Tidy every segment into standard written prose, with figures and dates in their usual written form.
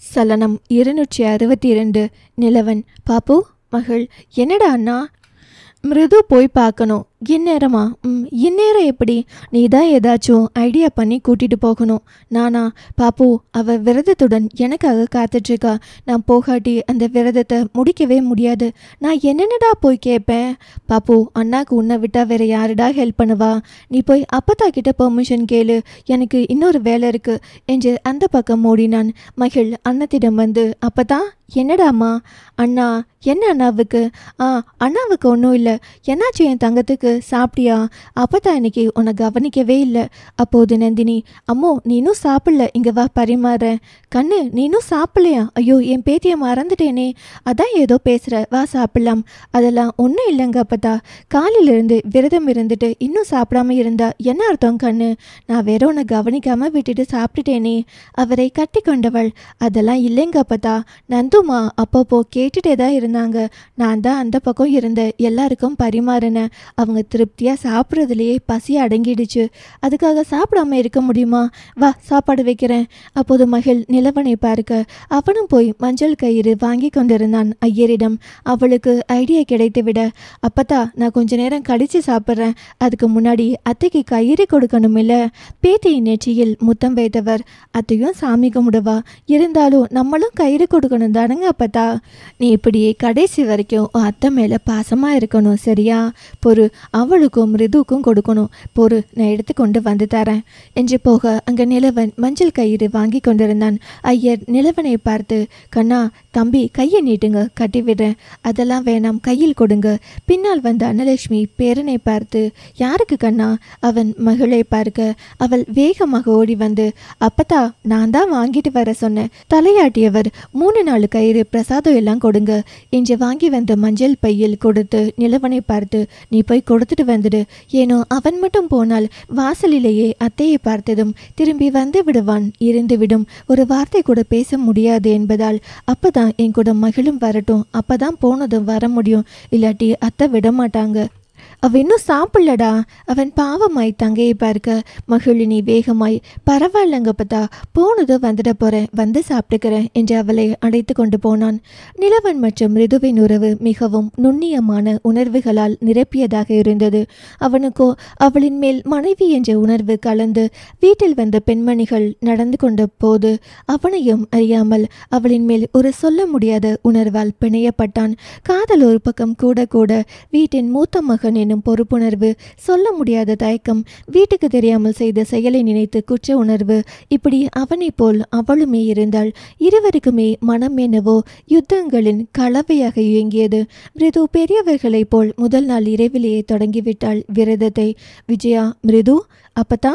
சலனம் 262. நிலவன். பாப்பு மகள். என்னடா அண்ணா? மிருது போய் பார்க்கணும். இந்நேரமா? இந்நேரம் எப்படி? நீ தான் ஏதாச்சும் ஐடியா பண்ணி கூட்டிட்டு போகணும். நானா? பாப்பு, அவ விரதத்துடன் எனக்காக காத்துட்ருக்கா. நான் போகாட்டி அந்த விரதத்தை முடிக்கவே முடியாது. நான் என்னென்னடா போய் கேட்பேன்? பாப்பு, அண்ணாக்கு உன்னை விட்டா வேற யாருடா ஹெல்ப் பண்ணுவா? நீ போய் அப்பத்தா கிட்ட பெர்மிஷன் கேளு. எனக்கு இன்னொரு வேலை இருக்கு என்று அந்த பக்கம் ஓடினான். மகிழ் அண்ணத்திடம் வந்து, அப்பத்தா என்னடாம்மா? அண்ணா. என்ன அண்ணாவுக்கு? அண்ணாவுக்கு ஒன்றும் இல்லை. என்னாச்சு என் தங்கத்துக்கு? சாப்பிட்டியா? அப்பதான் இன்னைக்கு உன்னை கவனிக்கவே இல்லை. அப்போது நந்தினி, அம்மோ நீ இன்னும் சாப்பிடல, இங்க வா பரிமாறேன். கண்ணு, நீ இன்னும் சாப்பிடலையா? ஐயோ, என் பேத்தியை மறந்துட்டேனே. அதான் ஏதோ பேசுற, வா சாப்பிடலாம். அதெல்லாம் ஒன்றும் இல்லைங்க அப்பத்தா. காலையிலிருந்து விரதம் இருந்துட்டு இன்னும் சாப்பிடாம இருந்தா என்ன அர்த்தம் கண்ணு? நான் வேற உன்னை கவனிக்காம விட்டுட்டு சாப்பிட்டுட்டேனே. அவரை கட்டி கொண்டவள், அதெல்லாம் இல்லைங்க அப்பத்தா. நந்துமா அப்பப்போ கேட்டுட்டே தான் இருந்தாங்க. நான் தான் அந்த பக்கம் இருந்த எல்லாருக்கும் பரிமாறினேன். அவங்க திருப்தியாக சாப்பிட்றதுலையே பசி அடங்கிடுச்சு. அதுக்காக சாப்பிடாம இருக்க முடியுமா? வா சாப்பாடு வைக்கிறேன். அப்போது மகிழ் நிலவனை பார்க்க அவனும் போய் மஞ்சள் கயிறு வாங்கி கொண்டிருந்தான் ஐயரிடம். அவளுக்கு ஐடியா கிடைத்து விட, அப்பத்தா நான் கொஞ்ச நேரம் கழிச்சு சாப்பிட்றேன். அதுக்கு முன்னாடி அத்தைக்கு கயிறு கொடுக்கணும் இல்லை? பேத்தியின் நெற்றியில் முத்தம் வைத்தவர், அத்தையும் சாமி கும்பிடுவா, இருந்தாலும் நம்மளும் கயிறு கொடுக்கணும் தானுங்க அப்பத்தா. நீ இப்படியே கடைசி வரைக்கும் அத்தை மேலே பாசமாக இருக்கணும், சரியா? பொறு, அவளுக்கும் மிருதுக்கும் கொடுக்கணும். பொறு, நான் எடுத்து கொண்டு வந்து தரேன் என்று போக அங்கே நிலவன் மஞ்சள் கயிறு வாங்கி கொண்டிருந்தான். ஐயர் நிலவனை பார்த்து, கண்ணா தம்பி கையை நீட்டுங்க, கட்டிவிடுறேன். அதெல்லாம் வேணாம், கையில் கொடுங்க. பின்னால் வந்த அன்னலட்சுமி பேரனை பார்த்து, யாருக்கு கண்ணா? அவன் மகளை பார்க்க அவள் வேகமாக ஓடி வந்து, அப்பத்தா நான் தான் வாங்கிட்டு வர சொன்னேன். தலையாட்டியவர் 3-4 கயிறு பிரசாதம் எல்லாம் கொடுங்க என்று வாங்கி வந்த மஞ்சள் பையில் கொடுத்து நிலவனை பார்த்து, நீ போய் கொடுத்துட்டு வந்துடு. ஏனோ அவன் மட்டும் போனால் வாசலிலேயே அத்தையை பார்த்ததும் திரும்பி வந்து விடுவான், இருந்துவிடும். ஒரு வார்த்தை கூட பேச முடியாது என்பதால் அப்பதான் என் கூட மகளும் வரட்டும், அப்பதான் போனதும் வர முடியும், இல்லாட்டி அத்தை விட மாட்டாங்க. அவ இன்னும் சாப்பிடலடா. அவன் பாவமாய் தங்கையை பார்க்க மகிழினி வேகமாய், பரவாயில்லங்க பத்தா, போனதும் வந்துட போறேன், வந்து சாப்பிட்டுக்கிறேன் என்று அவளை அழைத்து கொண்டு போனான். நிலவன் மற்றும் மிருதுவின் உறவு மிகவும் நுண்ணியமான உணர்வுகளால் நிரப்பியதாக இருந்தது. அவனுக்கோ அவளின் மேல் மனைவி என்ற உணர்வு கலந்து வீட்டில் வந்த பெண்மணிகள் நடந்து கொண்ட போது அவனையும் அறியாமல் அவளின் மேல் ஒரு சொல்ல முடியாத உணர்வால் பிணையப்பட்டான். காதல் ஒரு பக்கம் கூட கூட வீட்டின் மூத்த மகன் எனும் பொறுப்புணர்வு, சொல்ல முடியாத தயக்கம், வீட்டுக்கு தெரியாமல் செய்த செயலை நினைத்து குற்ற உணர்வு, இப்படி அவனை போல் அவளுமே இருந்தாள். இருவருக்குமே மனம் என்னவோ யுத்தங்களின் கலவையாக இயங்கியது. மிருது பெரியவர்களைப் போல் முதல் நாள் இரவிலேயே தொடங்கிவிட்டாள் விரதத்தை. விஜயா, மிருது, அப்பத்தா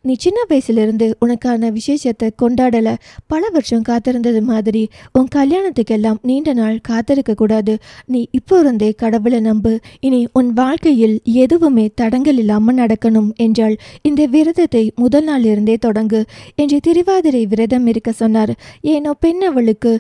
நீ சின்ன வயசுலேருந்து உனக்கான விசேஷத்தை கொண்டாடலை, பல வருஷம் காத்திருந்தது மாதிரி உன் கல்யாணத்துக்கெல்லாம் நீண்ட நாள் காத்திருக்க கூடாது. நீ இப்போ இருந்தே கடவுளை நம்பு. இனி உன் வாழ்க்கையில் எதுவுமே தடங்கள் இல்லாமல் நடக்கணும் என்றால் இந்த விரதத்தை முதல் நாள் இருந்தே தொடங்கு என்று திருவாதிரை விரதம் இருக்க சொன்னார். ஏனோ பெண் அவளுக்கு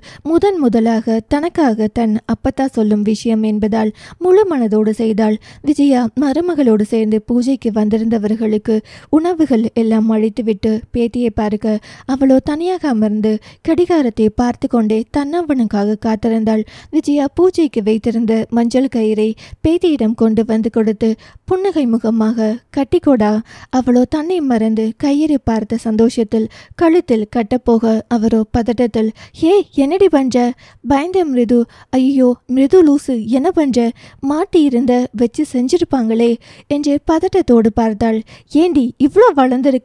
முதலாக தனக்காக தன் அப்பத்தா சொல்லும் விஷயம் என்பதால் முழு மனதோடு செய்தாள். விஜயா மருமகளோடு சேர்ந்து பூஜைக்கு வந்திருந்தவர்களுக்கு உணவுகள் எல்லாம் அழித்துவிட்டு பேத்தியை பார்க்க அவளோ தனியாக அமர்ந்து கடிகாரத்தை பார்த்து கொண்டே தன்னவனுக்காக காத்திருந்தாள். விஜயா பூஜைக்கு வைத்திருந்த மஞ்சள் கயிறை பேத்தியிடம் கொண்டு வந்து கொடுத்து புன்னகை முகமாக, கட்டிக்கொடா. அவளோ தன்னை மறந்து கயிறு பார்த்த சந்தோஷத்தில் கழுத்தில் கட்டப்போக அவரோ பதட்டத்தில், ஹே என்னடி பண்ற? பயந்த மிருது. ஐயோ மிருது லூசு, என்ன பண்ற? மாட்டி இருந்த வச்சு செஞ்சிருப்பாங்களே என்று பதட்டத்தோடு பார்த்தாள். ஏண்டி இவ்வளோ வளர்ந்துருக்க?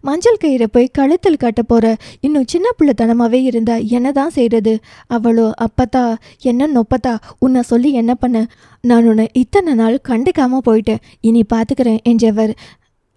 மஞ்சள் கயிறை போய் கழுத்தில் கட்ட போற? இன்னும் சின்ன பிள்ளைத்தனமாவே இருந்தா என்னதான் செய்யறது? அவளோ, அப்பத்தா என்ன நொப்பத்தா, உன்னை சொல்லி என்ன பண்ண? நான் உன்னை இத்தனை நாள் கண்டுக்காம போயிட்டேன், இனி பார்த்துக்கிறேன் என்றவர்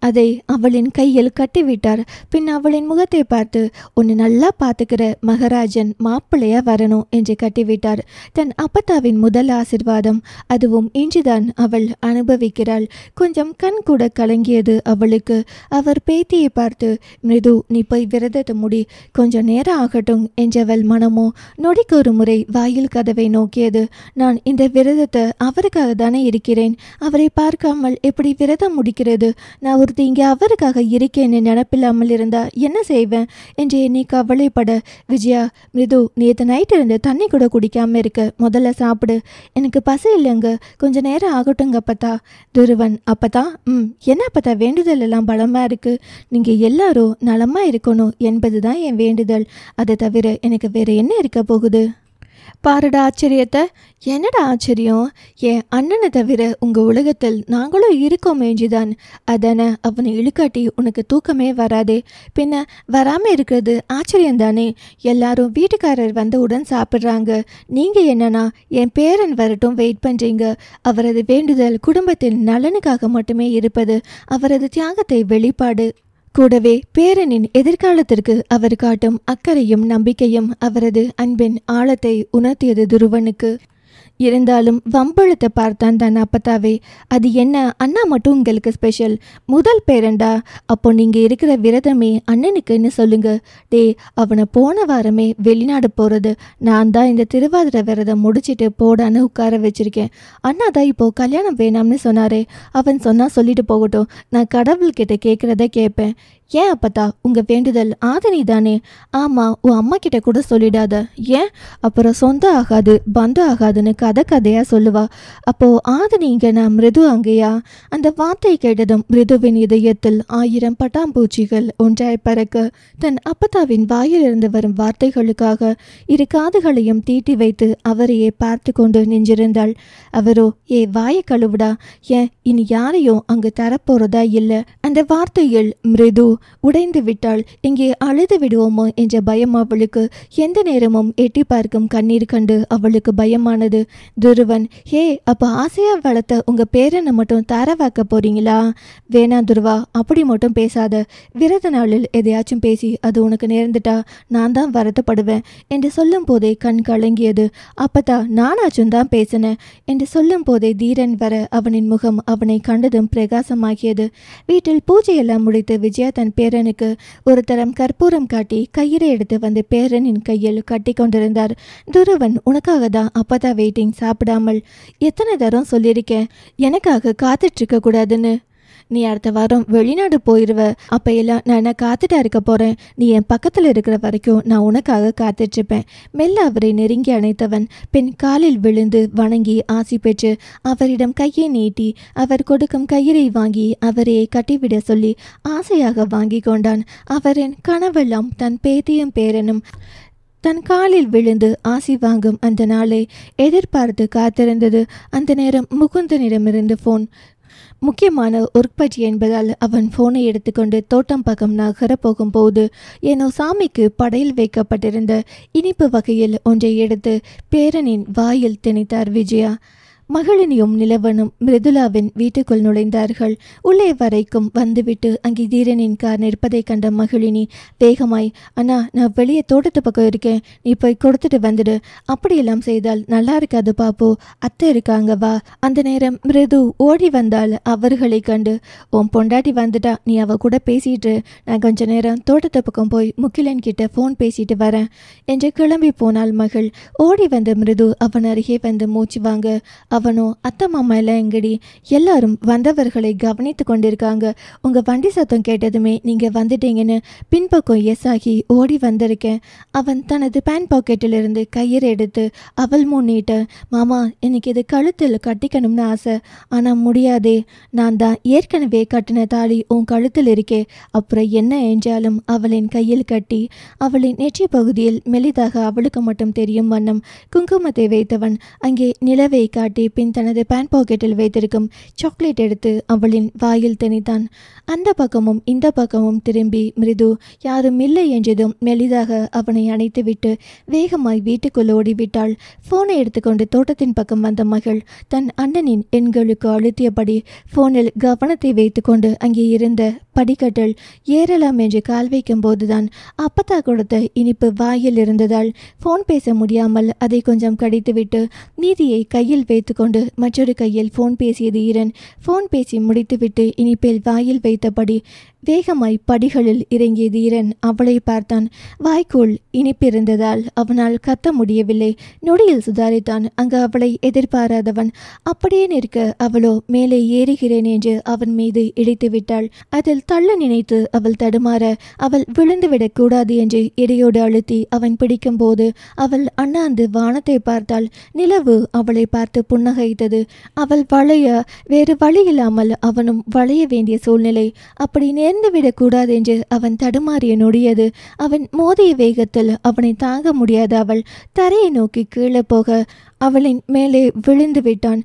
அதை அவளின் கையில் கட்டிவிட்டார். பின் அவளின் முகத்தை பார்த்து, உன்னை நல்லா பார்த்துக்கிற மகராஜன் மாப்பிள்ளையா வரணும் என்று கட்டிவிட்டார். தன் அப்பத்தாவின் முதல் ஆசிர்வாதம், அதுவும் இன்றுதான் அவள் அனுபவிக்கிறாள். கொஞ்சம் கண் கூட கலங்கியது அவளுக்கு. அவர் பேத்தியை பார்த்து, மிருது நீ போய் விரதத்தை முடி, கொஞ்சம் நேரம் ஆகட்டும் என்றவள் மனமோ நொடிக்கு ஒரு முறை வாயில் கதவை நோக்கியது. நான் இந்த விரதத்தை அவருக்காக தானே இருக்கிறேன், அவரை பார்க்காமல் எப்படி விரதம் முடிக்கிறது? நான் ஒரு ஒருத்தி இங்கே அவருக்காக இருக்கேன்னு நினப்பில்லாமல் இருந்தா என்ன செய்வேன் என்று எண்ணி கவலைப்பட விஜயா, மிருது நேற்று நைட்டு இருந்து தண்ணி கூட குடிக்காமல் இருக்க, முதல்ல சாப்பிடு. எனக்கு பசி இல்லைங்க, கொஞ்ச நேரம் ஆகட்டுங்க அப்பத்தா. துருவன், அப்பத்தா என்ன அப்பத்தா, வேண்டுதல் எல்லாம் பலமாக இருக்குது. நீங்கள் எல்லாரும் நலமாக இருக்கணும் என்பது தான் என் வேண்டுதல். அதை தவிர எனக்கு வேறு என்ன இருக்க போகுது? பாருடா ஆச்சரியத்தை. என்னடா ஆச்சரியம்? என் அண்ணனை தவிர உங்கள் உலகத்தில் நாங்களும் இருக்கோமேஞ்சிதான். அதானே, அவனை இழுக்காட்டி உனக்கு தூக்கமே வராதே. பின்ன வராமல் இருக்கிறது ஆச்சரியந்தானே. எல்லாரும் வீட்டுக்காரர் வந்தவுடன் சாப்பிட்றாங்க. நீங்கள் என்னன்னா என் பேரன் வரட்டும் வெயிட் பண்ணுறீங்க. அவரது வேண்டுதல் குடும்பத்தின் நலனுக்காக மட்டுமே இருப்பது, அவரது தியாகத்தை வெளிப்பாடு. கூடவே பேரனின் எதிர்காலத்திற்கு அவர் காட்டும் அக்கறையும் நம்பிக்கையும் அவரது அன்பின் ஆழத்தை உணர்த்தியது துருவனுக்கு. இருந்தாலும் வம்பழுத்த பார்த்தான் தன் அப்பத்தாவே. அது என்ன, அண்ணா மட்டும் உங்களுக்கு ஸ்பெஷல், முதல் பேரண்டா. அப்போ நீங்கள் இருக்கிற விரதமே அண்ணனுக்குன்னு சொல்லுங்க. டே, அவனை போன வாரமே வெளிநாடு போகிறது. நான் தான் இந்த திருவாதிரை விரதம் முடிச்சுட்டு போடான்னு உட்கார வச்சிருக்கேன். அண்ணா தான் இப்போது கல்யாணம் வேணாம்னு சொன்னாரே. அவன் சொன்னால் சொல்லிட்டு போகட்டும், நான் கடவுள்கிட்ட கேட்குறத கேட்பேன். ஏன் அப்பத்தா, உங்கள் வேண்டுதல் ஆதினி தானே? ஆமாம், உன் அம்மா கிட்ட கூட சொல்லிடாத. ஏன்? அப்புறம் சொந்தம் ஆகாது பந்தம் ஆகாதுன்னு கதையாக சொல்லுவா. அப்போது ஆதினி இங்கே, நான் மிருது அங்கேயா? அந்த வார்த்தை கேட்டதும் மிருதுவின் இதயத்தில் 1000 பட்டாம்பூச்சிகள் ஒன்றாய் பறக்க தன் அப்பத்தாவின் வாயிலிருந்து வரும் வார்த்தைகளுக்காக இரு காதுகளையும் தீட்டி வைத்து அவரையே பார்த்து கொண்டு நின்றிருந்தாள். அவரோ, ஏ வாயை கழுவுடா, ஏன் இனி யாரையும் அங்கு தரப்போறதா இல்லை. அந்த வார்த்தையில் மிருது உடைந்து விட்டாள். இங்கே அழுது விடுவோமோ என்ற பயம் அவளுக்கு. எந்த நேரமும் எட்டி பார்க்கும் கண்ணீர் கண்டு அவளுக்கு பயமானது. துருவன், ஹே, அப்போ ஆசையா வளர்த்த உங்க பேரனை மட்டும் தாரவாக்க போறீங்களா? வேணா துருவா, அப்படி மட்டும் பேசாத. விரத நாளில் எதையாச்சும் பேசி அது உனக்கு நேர்ந்துட்டா நான் தான் வருத்தப்படுவேன் என்று சொல்லும் போதே கண் கலங்கியது. அப்பத்தா, நானாச்சும் தான் பேசினேன் என்று சொல்லும் போதே தீரன் வர அவனின் முகம் அவனை கண்டதும் பிரகாசமாகியது. வீட்டில் பூஜையெல்லாம் முடித்து விஜயா தன் பேரனுக்கு ஒரு தரம் கற்பூரம் காட்டி கயிறை எடுத்து வந்து பேரனின் கையில் கட்டி கொண்டிருந்தார். துருவன், உனக்காக தான் அப்பதா வெயிட்டிங், சாப்பிடாமல். எத்தனை தரம் சொல்லியிருக்கேன் எனக்காக காத்துட்டு இருக்க கூடாதுன்னு. நீ அடுத்த வாரம் வெளிநாடு போயிடுவ. அப்ப எல்லாம் நான் என்ன காத்துட்டா இருக்க போறேன்? நீ என் பக்கத்தில் இருக்கிற வரைக்கும் நான் உனக்காக காத்துட்ருப்பேன். மெல்ல அவரை நெருங்கி அணைத்தவன் பின் காலில் விழுந்து வணங்கி ஆசி பெற்று அவரிடம் கையை நீட்டி அவர் கொடுக்கும் கயிறை வாங்கி அவரையே கட்டிவிட சொல்லி ஆசையாக வாங்கி கொண்டான். அவரின் கனவெல்லாம் தன் பேத்தியும் பேரனும் தன் காலில் விழுந்து ஆசி வாங்கும் அந்த நாளை எதிர்பார்த்து காத்திருந்தது. அந்த நேரம் முகுந்தனிடமிருந்து ஃபோன். முக்கியமான ஒர்க் பற்றி என்பதால் அவன் ஃபோனை எடுத்துக்கொண்டு தோட்டம் பக்கம் நகர போகும்போது ஏனோ சாமிக்கு படையில் வைக்கப்பட்டிருந்த இனிப்பு வகையில் ஒன்றை எடுத்து பேரனின் வாயில் திணித்தார் விஜயா. மகளினியும் நிலவனும் மிருதுலாவின் வீட்டுக்குள் நுழைந்தார்கள். உள்ளே வரைக்கும் வந்துவிட்டு அங்கே தீரனின் கார் நிற்பதை கண்ட மகளினி வேகமாய், அண்ணா, நான் வெளியே தோட்டத்து பக்கம் இருக்கேன், நீ போய் கொடுத்துட்டு வந்துடு. அப்படியெல்லாம் செய்தால் நல்லா இருக்காது பாப்பு, அத்தை இருக்காங்க வா. அந்த நேரம் மிருது ஓடி வந்தால் அவர்களை கண்டு, உன் பொண்டாட்டி வந்துட்டா, நீ அவ கூட பேசிட்டு, நான் கொஞ்ச நேரம் தோட்டத்து பக்கம் போய் முகிலன் கிட்ட ஃபோன் பேசிட்டு வரேன் என்று கிளம்பி போனாள் மகள். ஓடி வந்த மிருது அவன் அருகே வந்து மூச்சு வாங்க. அவனோ, அத்தை மாமா எல்லாம் எங்கடி? எல்லாரும் வந்தவர்களை கவனித்து கொண்டிருக்காங்க. உங்கள் வண்டி சத்தம் கேட்டதுமே நீங்கள் வந்துட்டீங்கன்னு பின்பக்கம் எஸ் ஆகி ஓடி வந்திருக்கேன். அவன் தனது பேண்ட் பாக்கெட்டிலிருந்து கயிறு எடுத்து அவள் முன்னிட்டு, மாமா, எனக்கு இது கழுத்தில் கட்டிக்கணும்னு ஆசை, ஆனால் முடியாதே. நான் தான் ஏற்கனவே கட்டின தாலி உன் கழுத்தில் இருக்கே, அப்புறம் என்ன என்றாலும் அவளின் கையில் கட்டி அவளின் நெற்றி பகுதியில் மெலிதாக அவளுக்கு மட்டும் தெரியும் வண்ணம் குங்குமத்தை வைத்தவன் அங்கே நிலவை காட்டி பின் தனது பேண்ட் பாக்கெட்டில் வைத்திருக்கும் சாக்லேட் எடுத்து அவளின் வாயில் திணித்தான். அந்த பக்கமும் இந்த பக்கமும் திரும்பி மிருது யாரும் இல்லை என்றதும் மெலிதாக அவனை அணைத்துவிட்டு வேகமாய் வீட்டுக்குள் ஓடிவிட்டாள். ஃபோனை எடுத்துக்கொண்டு தோட்டத்தின் பக்கம் வந்த மகள் தன் அண்ணனின் எண்களுக்கு அழுத்தியபடி ஃபோனில் கவனத்தை வைத்துக்கொண்டு அங்கே இருந்த படிக்கட்டில் ஏறலாம் என்று கால் வைக்கும் போதுதான் அப்பத்தா கொடுத்த இனிப்பு வாயில் இருந்ததால் ஃபோன் பேச முடியாமல் அதை கொஞ்சம் கடித்துவிட்டு மீதியை கையில் வைத்துக்கொண்டு மற்றொரு கையில் ஃபோன் பேசியது ஈரன். ஃபோன் பேசி முடித்துவிட்டு இனிப்பில் வாயில் வைத்தபடி வேகமாய் படிகளில் இறங்கிய தீரன் அவளை பார்த்தான். வாய்க்குள் இனிப்பிருந்ததால் அவனால் கத்த முடியவில்லை. நொடியில் சுதாரித்தான். அங்கு அவளை எதிர்பாராதவன். அப்படியே நிற்க அவளோ மேலே ஏறுகிறேன் என்று அவன் மீது இடித்து விட்டாள். அதில் தள்ள நினைத்து அவள் தடுமாற அவள் விழுந்துவிடக் கூடாது என்று இடையோடு அழுத்தி அவன் பிடிக்கும் போது அவள் அண்ணாந்து வானத்தை பார்த்தாள். நிலவு அவளை பார்த்து புன்னகைத்தது. அவள் வளைய வேறு வழியில்லாமல் அவனும் வளைய வேண்டிய சூழ்நிலை. அப்படி நேர்ந்துவிடக் கூடாது என்று அவன் தடுமாறிய நொடியது. அவன் மோதிய வேகத்தில் அவனை தாங்க முடியாத அவள் தரையை நோக்கி கீழே போக அவளின் மேலே விழுந்து விட்டான்.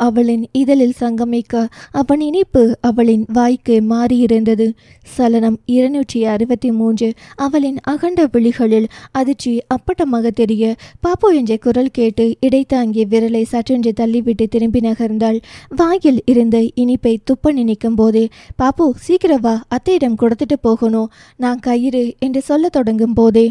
அவளின் இதழில் சங்கமிக்க அவன் இனிப்பு அவளின் வாய்க்கு மாறியிருந்தது. சலனம் 263. அவளின் அகண்ட விழிகளில் அதிர்ச்சி அப்பட்டமாக தெரிய பாப்பு என்ற குரல் கேட்டு இடைத்தாங்கிய விரலை சற்றென்று தள்ளிவிட்டு திரும்பி நகர்ந்தாள். வாயில் இருந்த இனிப்பை துப்ப நினைக்கும் போதே பாப்பு சீக்கிரம் வா, அத்தையிடம் கொடுத்துட்டு போகணும், நான் கயிறு என்று சொல்ல தொடங்கும் போதே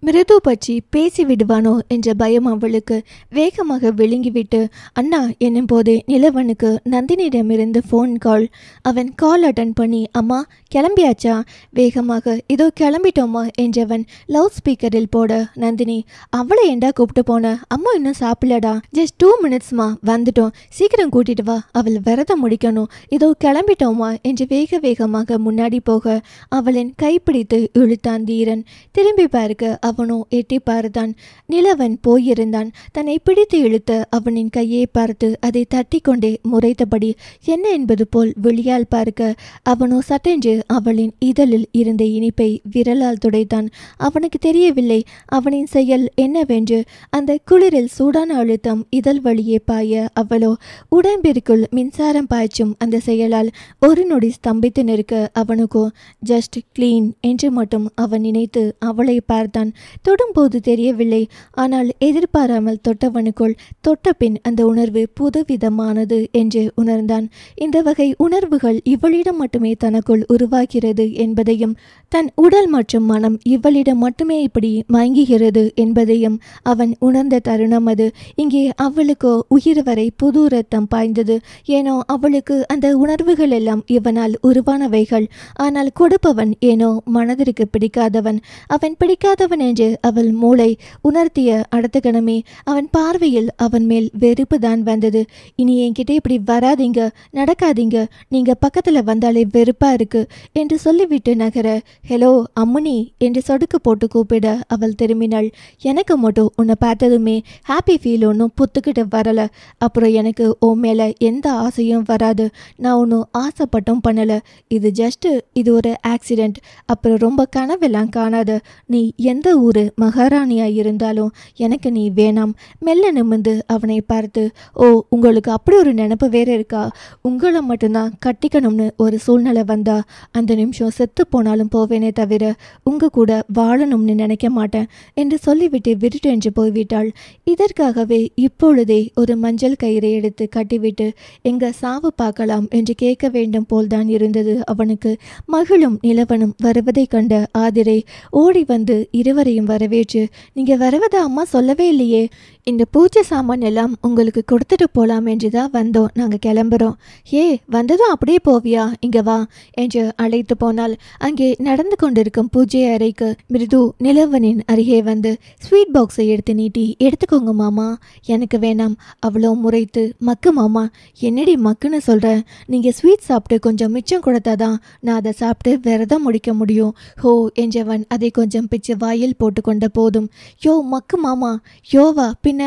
மிருது பற்றி பேசி விடுவானோ என்ற பயம் அவளுக்கு. வேகமாக விழுங்கிவிட்டு அண்ணா என்னும் போதே நிலவனுக்கு நந்தினியிடமிருந்து ஃபோன் கால். அவன் கால் அட்டன் பண்ணி அம்மா கிளம்பியாச்சா? வேகமாக இதோ கிளம்பிட்டோமா என்றவன் லவுட் ஸ்பீக்கரில் போட நந்தினி அவளை ஏண்டா கூப்பிட்டு போன? அம்மா இன்னும் சாப்பிடலடா, ஜஸ்ட் 2 மினிட்ஸ்மா வந்துட்டோம், சீக்கிரம் கூட்டிட்டு வா, அவள் விரதம் முடிக்கணும், இதோ கிளம்பிட்டோமா என்று வேகமாக முன்னாடி போக அவளின் கைப்பிடித்து இழுத்தான் தீரன். திரும்பி பார்க்க அவனோ எட்டி பார்த்தான். நிலவன் போயிருந்தான். தன்னை பிடித்து இழுத்த அவனின் கையை பார்த்து அதை தட்டி கொண்டே முறைத்தபடி என்ன என்பது போல் வெளியால் பார்க்க அவனோ சட்டென்று அவளின் இதழில் இருந்த இனிப்பை விரலால் துடைத்தான். அவனுக்கு தெரியவில்லை அவனின் செயல் என்னவென்று. அந்த குளிரில் சூடான அழுத்தம் இதழ் வழியே பாய அவளோ உடம்பிற்குள் மின்சாரம் பாய்ச்சும் அந்த செயலால் ஒரு நொடி ஸ்தம்பித்து நிற்க அவனுக்கோ ஜஸ்ட் கிளீன் என்று மட்டும் அவன் நினைத்து அவளை பார்த்தான். தொடும்போது தெரியவில்லை, ஆனால் எதிர்பாராமல் தொட்டவனுக்குள் தொட்ட பின் அந்த உணர்வு புதுவிதமானது என்று உணர்ந்தான். இந்த வகை உணர்வுகள் இவளிடம் மட்டுமே தனக்குள் உருவாகிறது என்பதையும் தன் உடல் மற்றும் மனம் இவளிடம் மட்டுமே இப்படி மயங்குகிறது என்பதையும் அவன் உணர்ந்த தருணம் அது. இங்கே அவளுக்கோ உயிர் வரை புது ரத்தம் பாய்ந்தது. ஏனோ அவளுக்கு அந்த உணர்வுகள் எல்லாம் இவனால் உருவானவைகள். ஆனால் கொடுப்பவன் ஏனோ மனதிற்கு பிடிக்காதவன். அவன் பிடிக்காதவன் என்று அவள் மூளை உணர்த்திய அடுத்த கணமே அவன் பார்வையில் அவன் மேல் வெறுப்பு தான் வந்தது. இனி என்கிட்ட இப்படி வராதிங்க, நடக்காதீங்க, நீங்க பக்கத்துல வந்தாலே வெறுப்பா இருக்கு என்று சொல்லிவிட்டு நகர ஹலோ அம்முனி என்று சொடுக்கு போட்டு கூப்பிட அவள் திரும்பினாள். எனக்கு மட்டும் உன்னை பார்த்ததுமே ஹாப்பி ஃபீல் ஒன்றும் புத்துக்கிட்டு வரல. அப்புறம் எனக்கு உன் மேல எந்த ஆசையும் வராது. நான் ஒன்றும் ஆசைப்பட்டும் பண்ணல. இது ஒரு ஆக்சிடென்ட். அப்புறம் ரொம்ப கனவெல்லாம் காணாத. நீ எந்த ஊரு மகாராணியா இருந்தாலும் எனக்கு நீ வேணாம். மெல்ல நிமிர்ந்து அவனை பார்த்து ஓ உங்களுக்கு அப்படி ஒரு நினைப்பு வேற இருக்கா? உங்களை மட்டும்தான் கட்டிக்கணும்னு ஒரு சூழ்நிலை வந்தா அந்த நிமிஷம் செத்து போனாலும் போவேனே தவிர உங்க கூட வாழணும்னு நினைக்க மாட்டேன் என்று சொல்லிவிட்டு விருட்டென்று போய்விட்டாள். இதற்காகவே இப்பொழுதே ஒரு மஞ்சள் கயிறை எடுத்து கட்டிவிட்டு எங்க சாவு பார்க்கலாம் என்று கேட்க வேண்டும் போல்தான் இருந்தது அவனுக்கு. மகளும் நிலவனும் வருவதை கண்ட ஆதிரை ஓடி வந்து இருவரையும் வரவேற்று நீங்க வருவதா அம்மா சொல்லவே இல்லையே, இந்த பூஜை சாமான் எல்லாம் உங்களுக்கு கொடுத்துட்டு போலாம் என்றுதான் வந்தோம், நாங்க கிளம்புறோம். ஏ வந்ததும் அப்படியே போவியா, இங்க வா என்று அழைத்து போனால் அங்கே நடந்து கொண்டிருக்கும் பூஜை அறைக்கு மிருது நிலவனின் அருகே வந்து ஸ்வீட் பாக்ஸை எடுத்து நீட்டி எடுத்துக்கோங்க மாமா. எனக்கு வேணாம் அவ்வளோ முறைத்து. மக்கு மாமா. என்னடி மக்குன்னு சொல்ற? நீங்க ஸ்வீட் சாப்பிட்டு கொஞ்சம் மிச்சம் கொடுத்தாதான் நான் அதை சாப்பிட்டு விரதம் முடிக்க முடியும். ஹோ என்றவன் அதை கொஞ்சம் பிச்சு வாயில் போட்டு கொண்ட போதும் யோ மக்கு மாமா. யோவா பின்ன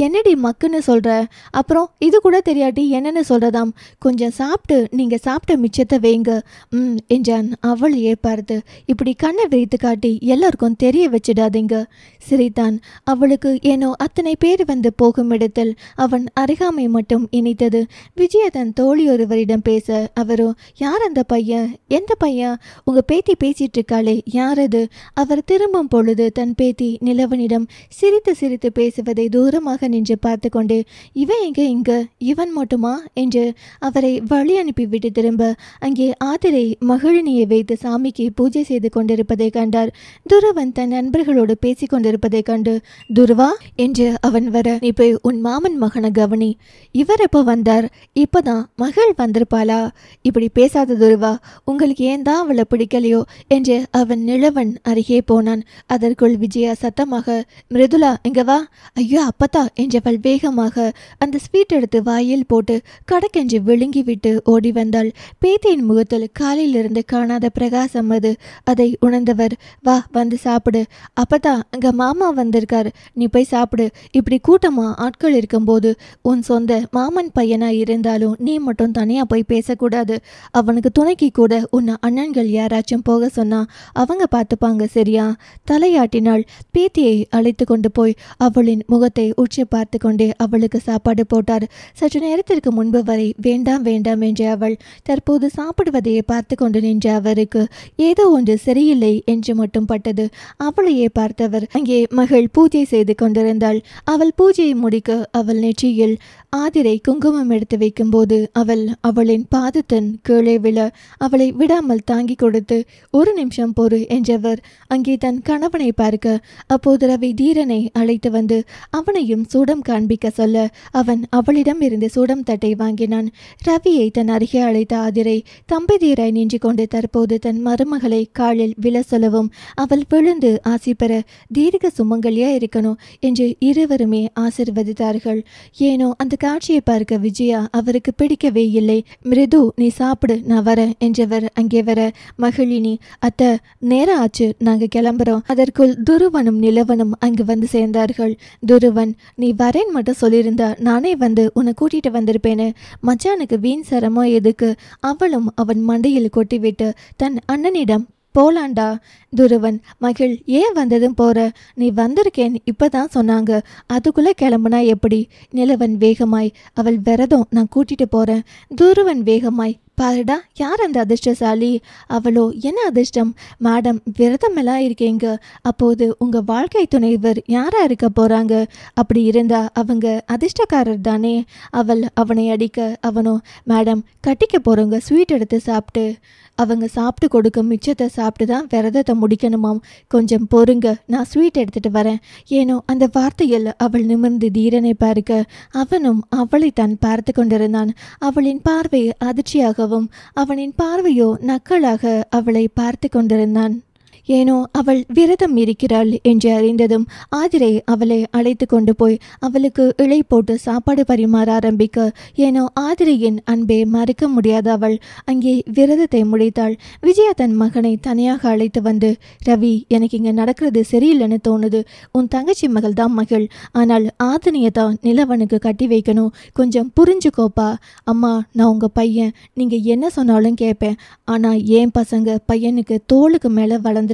என்னடி மக்குன்னு சொல்ற? அப்புறம் இது கூட தெரியாட்டி என்னன்னு சொல்றதாம். கொஞ்சம் சாப்பிட்டு நீங்க சாப்பிட்ட மிச்சத்தை வைங்க என்றான் அவளையே பார்த்து. இப்படி கண்ணை விரித்து காட்டி எல்லாருக்கும் தெரிய வச்சிடாதீங்க சிரித்தான். அவளுக்கு ஏனோ அத்தனை பேர் வந்து போகும் இடத்தில் அவன் அருகாமை மட்டும் இணைத்தது. விஜய தன் தோழி ஒருவரிடம் பேச அவரோ யார் அந்த பையன்? எந்த பையன்? உங்க பேத்தி பேசிட்டு இருக்காளே யார் அது? அவர் திரும்பும் பொழுது தற்போது தன் பேத்தி நிலவனிடம் சிரித்து சிரித்து பேசுவதை தூரமாக நின்று பார்த்து கொண்டு இவன் இங்க இவன் மட்டுமா என்று அவரை வழி அனுப்பிவிட்டு திரும்ப அங்கே ஆதிரை மகிழினியை வைத்து சாமிக்கு பூஜை செய்து கொண்டிருப்பதை கண்டார். துருவன் தன் நண்பர்களோடு பேசிக் கொண்டிருப்பதை கண்டு துருவா என்று அவன் வர, நீ போய் உன் மாமன் மகனை கவனி. இவர் எப்போ வந்தார்? இப்பதான் மகள் வந்திருப்பாளா? இப்படி பேசாத துருவா, உங்களுக்கு ஏன் தான் அவளை பிடிக்கலையோ என்று அவன் நிலவன் அருகே போனான். அதற்குள் விஜயா சத்தமாக, மிருதுலா இங்க வா. ஐயோ அப்பத்தா என்றவள் வேகமாக அந்த ஸ்வீட் எடுத்து வாயில் போட்டு கடக்கென்று விழுங்கி விட்டு ஓடி வந்தாள். பேத்தியின் முகத்தில் காலையிலிருந்து காணாத பிரகாசம் அது. அதை உணர்ந்தவர், வா வந்து சாப்பிடு. அப்பதா அங்க மாமா வந்திருக்காரு, நீ போய் சாப்பிடு. இப்படி கூட்டமா ஆட்கள் இருக்கும்போது உன் சொந்த மாமன் பையனா இருந்தாலும் நீ மட்டும் தனியா போய் பேசக்கூடாது. அவனுக்கு துணைக்கு கூட உன் அண்ணன்கள் யாராச்சும் போக சொன்னா அவங்க பார்த்துப்பாங்க, சரியா? தலையாட்டினாள். பேத்தியை அழைத்து கொண்டு போய் அவளின் முகத்தை உச்சி பார்த்து கொண்டே அவளுக்கு சாப்பாடு போட்டார். சற்று நேரத்திற்கு முன்பு வரை வேண்டாம் வேண்டாம் என்ற அவள் தற்போது சாப்பிடுவதையே பார்த்து கொண்டு நின்ற அவருக்கு ஏதோ ஒன்று சரியில்லை என்று மட்டும் பட்டது. அவளையே பார்த்தவர் அங்கே மகள் பூஜை செய்து கொண்டிருந்தாள். அவள் பூஜையை முடிக்க அவள் நெற்றியில் ஆதிரை குங்குமம் எடுத்து வைக்கும் போது அவளின் பாதத்தின் கீழே விழ அவளை விடாமல் தாங்கி கொடுத்து, ஒரு நிமிஷம் பொறு என்றவர் அங்கே தன் கணவனை பார்க்க அப்போது ரவி தீரனை அழைத்து வந்து அவனையும் சூடம் காண்பிக்க சொல்ல அவன் அவளிடம் இருந்து சூடம் தட்டை வாங்கினான். ரவியை தன் அருகே அழைத்த ஆதிரை தம்பதியராய் நின்று கொண்டு தற்போது தன் மருமகளை காலில் விழ சொல்லவும் அவள் விழுந்து ஆசி பெற தீர்க்க சுமங்கலியா இருக்கணும் என்று இருவருமே ஆசிர்வதித்தார்கள். ஏனோ அந்த காட்சியை பார்க்க விஜயா அவருக்கு பிடிக்கவே இல்லை. மிருது நீ சாப்பிடு, நான் வரேன் என்றவர் அங்கே வர மகிழினி, அத்தை நேரம் ஆச்சு, நாங்க கிளம்புறோம். அதற்குள் துருவனும் நிலவனும் அங்கு வந்து சேர்ந்தார்கள். துருவன், நீ வரேன்னு மட்டும் சொல்லியிருந்தா நானே வந்து உன்னை கூட்டிட்டு வந்திருப்பேன்னு. மச்சானுக்கு வீண் சிரமம் எதுக்கு? அவளும் அவன் மண்டையில் கொட்டிவிட்டு தன் அண்ணனிடம், போலாண்டா. துருவன், மகள் ஏன் வந்ததும் போற? நீ வந்திருக்கேன் இப்பதான் சொன்னாங்க, அதுக்குள்ள கிளம்புனா எப்படி? நிலவன் வேகமாய், அவள் விரதம், நான் கூட்டிட்டு போறேன். துருவன் வேகமாய், பாருடா யார் அந்த அதிர்ஷ்டசாலி? அவளோ என்ன அதிர்ஷ்டம் மேடம், விரதம் எல்லாம் இருக்கேங்க. அப்போது உங்க வாழ்க்கை துணைவர் யாரா இருக்க போறாங்க? அப்படி இருந்தா அவங்க அதிர்ஷ்டக்காரர் தானே. அவள் அவனை அடிக்க அவனோ, மேடம் கட்டிக்க போறவங்க ஸ்வீட் எடுத்து சாப்பிட்டு அவங்க சாப்பிட்டு கொடுக்க மிச்சத்தை சாப்பிட்டு தான் விரதத்தை முடிக்கணுமாம். கொஞ்சம் பொறுங்க, நான் ஸ்வீட் எடுத்துட்டு வரேன். ஏனோ அந்த வார்த்தையில் அவள் நிமிர்ந்து தீரனை பார்க்க அவனும் அவளை தான் பார்த்து கொண்டிருந்தான். அவளின் பார்வை அதிர்ச்சியாகவும் அவனின் பார்வையோ நக்கலாக அவளை பார்த்து கொண்டிருந்தான். ஏனோ அவள் விரதம் இருக்கிறாள் என்று அறிந்ததும் ஆதிரை அவளை அழைத்து கொண்டு போய் அவளுக்கு இழை போட்டு சாப்பாடு பரிமாற ஆரம்பிக்க, ஏனோ ஆதிரையின் அன்பே மறுக்க முடியாத அவள் அங்கே விரதத்தை முடித்தாள். விஜயா தன் மகனை தனியாக அழைத்து வந்து, ரவி எனக்கு இங்கே நடக்கிறது சரியில்லைன்னு தோணுது. உன் தங்கச்சி மகள் தான் மகள், ஆனால் ஆதினியை தான் நிலவனுக்கு கட்டி வைக்கணும், கொஞ்சம் புரிஞ்சுக்கோப்பா. அம்மா நான் உங்கள் பையன், நீங்கள் என்ன சொன்னாலும் கேட்பேன். ஆனால் என் பசங்க பையனுக்கு தோளுக்கு மேலே வளர்ந்து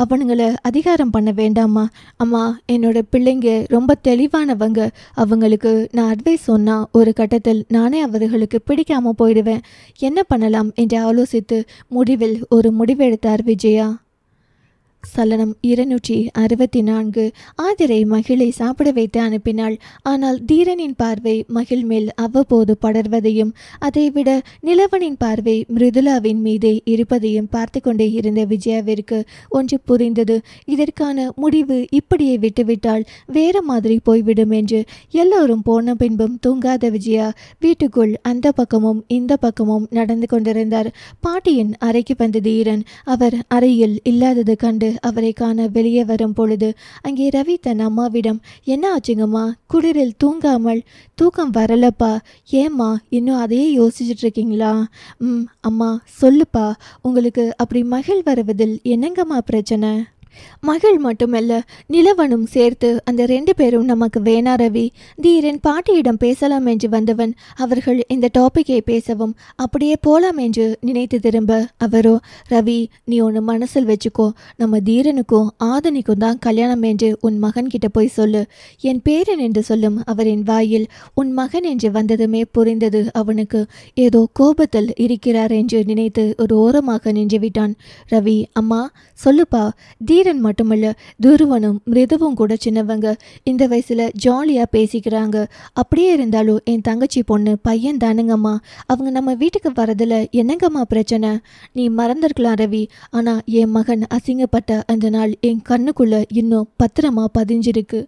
அவனுங்களை அதிகாரம் பண்ண வேண்டாமா? அம்மா என்னோட பிள்ளைங்க ரொம்ப தெளிவானவங்க, அவங்களுக்கு நான் அட்வைஸ் சொன்னா ஒரு கட்டத்தில் நானே அவர்களுக்கு பிடிக்காம போயிடுவேன். என்ன பண்ணலாம் என்று ஆலோசித்து முடிவில் ஒரு முடிவெடுத்தார் விஜயா. சலனம் 264. ஆதிரை மகிழை சாப்பிட வைத்து அனுப்பினாள். ஆனால் தீரனின் பார்வை மகிழ் மேல் அவ்வப்போது படர்வதையும் அதைவிட நிலவனின் பார்வை மிருதுலாவின் மீதே இருப்பதையும் பார்த்து கொண்டே இருந்த விஜயாவிற்கு ஒன்று புரிந்தது. இதற்கான முடிவு இப்படியே விட்டுவிட்டால் வேற மாதிரி போய்விடும் என்று. எல்லோரும் போன பின்பும் தூங்காத விஜயா வீட்டுக்குள் அந்த பக்கமும் இந்த பக்கமும் நடந்து கொண்டிருந்தார். பாட்டியின் அறைக்கு வந்த தீரன் அவர் அறையில் இல்லாதது கண்டு அவரை காண வெளியே வரும் பொழுது அங்கே ரவி தன் அம்மாவிடம், என்ன ஆச்சுங்கம்மா, குளிரில் தூங்காமல்? தூக்கம் வரலப்பா. ஏம்மா இன்னும் அதையே யோசிச்சுட்டு இருக்கீங்களா? அம்மா சொல்லுப்பா, உங்களுக்கு அப்படி மகிழ் வருவதில் என்னங்கம்மா பிரச்சனை? மகள் மட்டுமல்ல நிலவனும் சேர்த்து அந்த 2 பேரும் நமக்கு வேணா ரவி. தீரன் பாட்டியிடம் பேசலாம் என்று வந்தவன் அவர்கள் இந்த டாபிக்கை பேசவும் அப்படியே போலாம் என்று நினைத்து திரும்ப அவரோ, ரவி நீ ஒன்று மனசில் வச்சுக்கோ, நம்ம தீரனுக்கும் ஆதனிக்கும் தான் கல்யாணம் என்று உன் மகன் கிட்ட போய் சொல்லு. என் பேரன் என்று சொல்லும் அவரின் வாயில் உன் மகன் என்று வந்ததுமே புரிந்தது அவனுக்கு ஏதோ கோபத்தில் இருக்கிறார் என்று நினைத்து ஒரு ஓரமாக நின்று விட்டான். ரவி, அம்மா சொல்லுப்பா, தீரன் தீரன் மட்டுமல்ல, துருவனும் மிருதுவும் கூட சின்னவங்க. இந்த வயசுல ஜாலியா பேசிக்கிறாங்க. அப்படியே இருந்தாலும் என் தங்கச்சி பொண்ணு பையன் தானுங்கம்மா. அவங்க நம்ம வீட்டுக்கு வரதுல என்னங்கம்மா பிரச்சனை? நீ மறந்துருக்கலாம் ரவி. ஆனா என் மகன் அசிங்கப்பட்ட அந்த நாள் என் கண்ணுக்குள்ள இன்னும் பத்திரமா பதிஞ்சிருக்கு.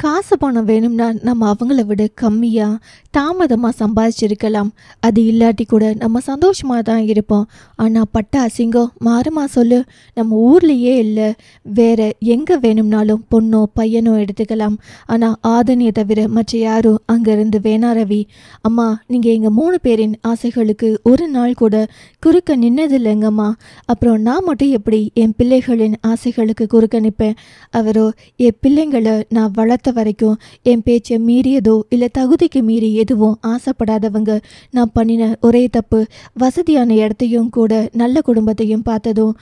காசு பணம் வேணும்னா நம்ம அவங்கள விட கம்மியாக தாமதமாக சம்பாதிச்சிருக்கலாம். அது இல்லாட்டி கூட நம்ம சந்தோஷமாக தான் இருப்போம். ஆனால் பட்ட அசிங்கம் மாறுமா சொல்லு? நம்ம ஊர்லேயே இல்லை, வேற எங்கே வேணும்னாலும் பொண்ணோ பையனோ எடுத்துக்கலாம். ஆனால் ஆதனியை தவிர மற்ற யாரும் அங்கேருந்து வேணா ரவி. அம்மா, நீங்கள் எங்கள் 3 பேரின் ஆசைகளுக்கு ஒரு நாள் கூட குறுக்க நின்னதில்லைங்கம்மா. அப்புறம் நான் மட்டும் எப்படி என் பிள்ளைகளின் ஆசைகளுக்கு குறுக்க நிற்பேன்? அவரோ என் பிள்ளைங்களை நான் வளர்த்த வரைக்கும் என் பேச்சை மீறியதோ இல்லை தகுதிக்கு மீறி எதுவும் ஆசைப்படாதவங்க. நான் பண்ணின ஒரே தப்பு வசதியான இடத்தையும் கூட நல்ல குடும்பத்தையும் பார்த்ததும்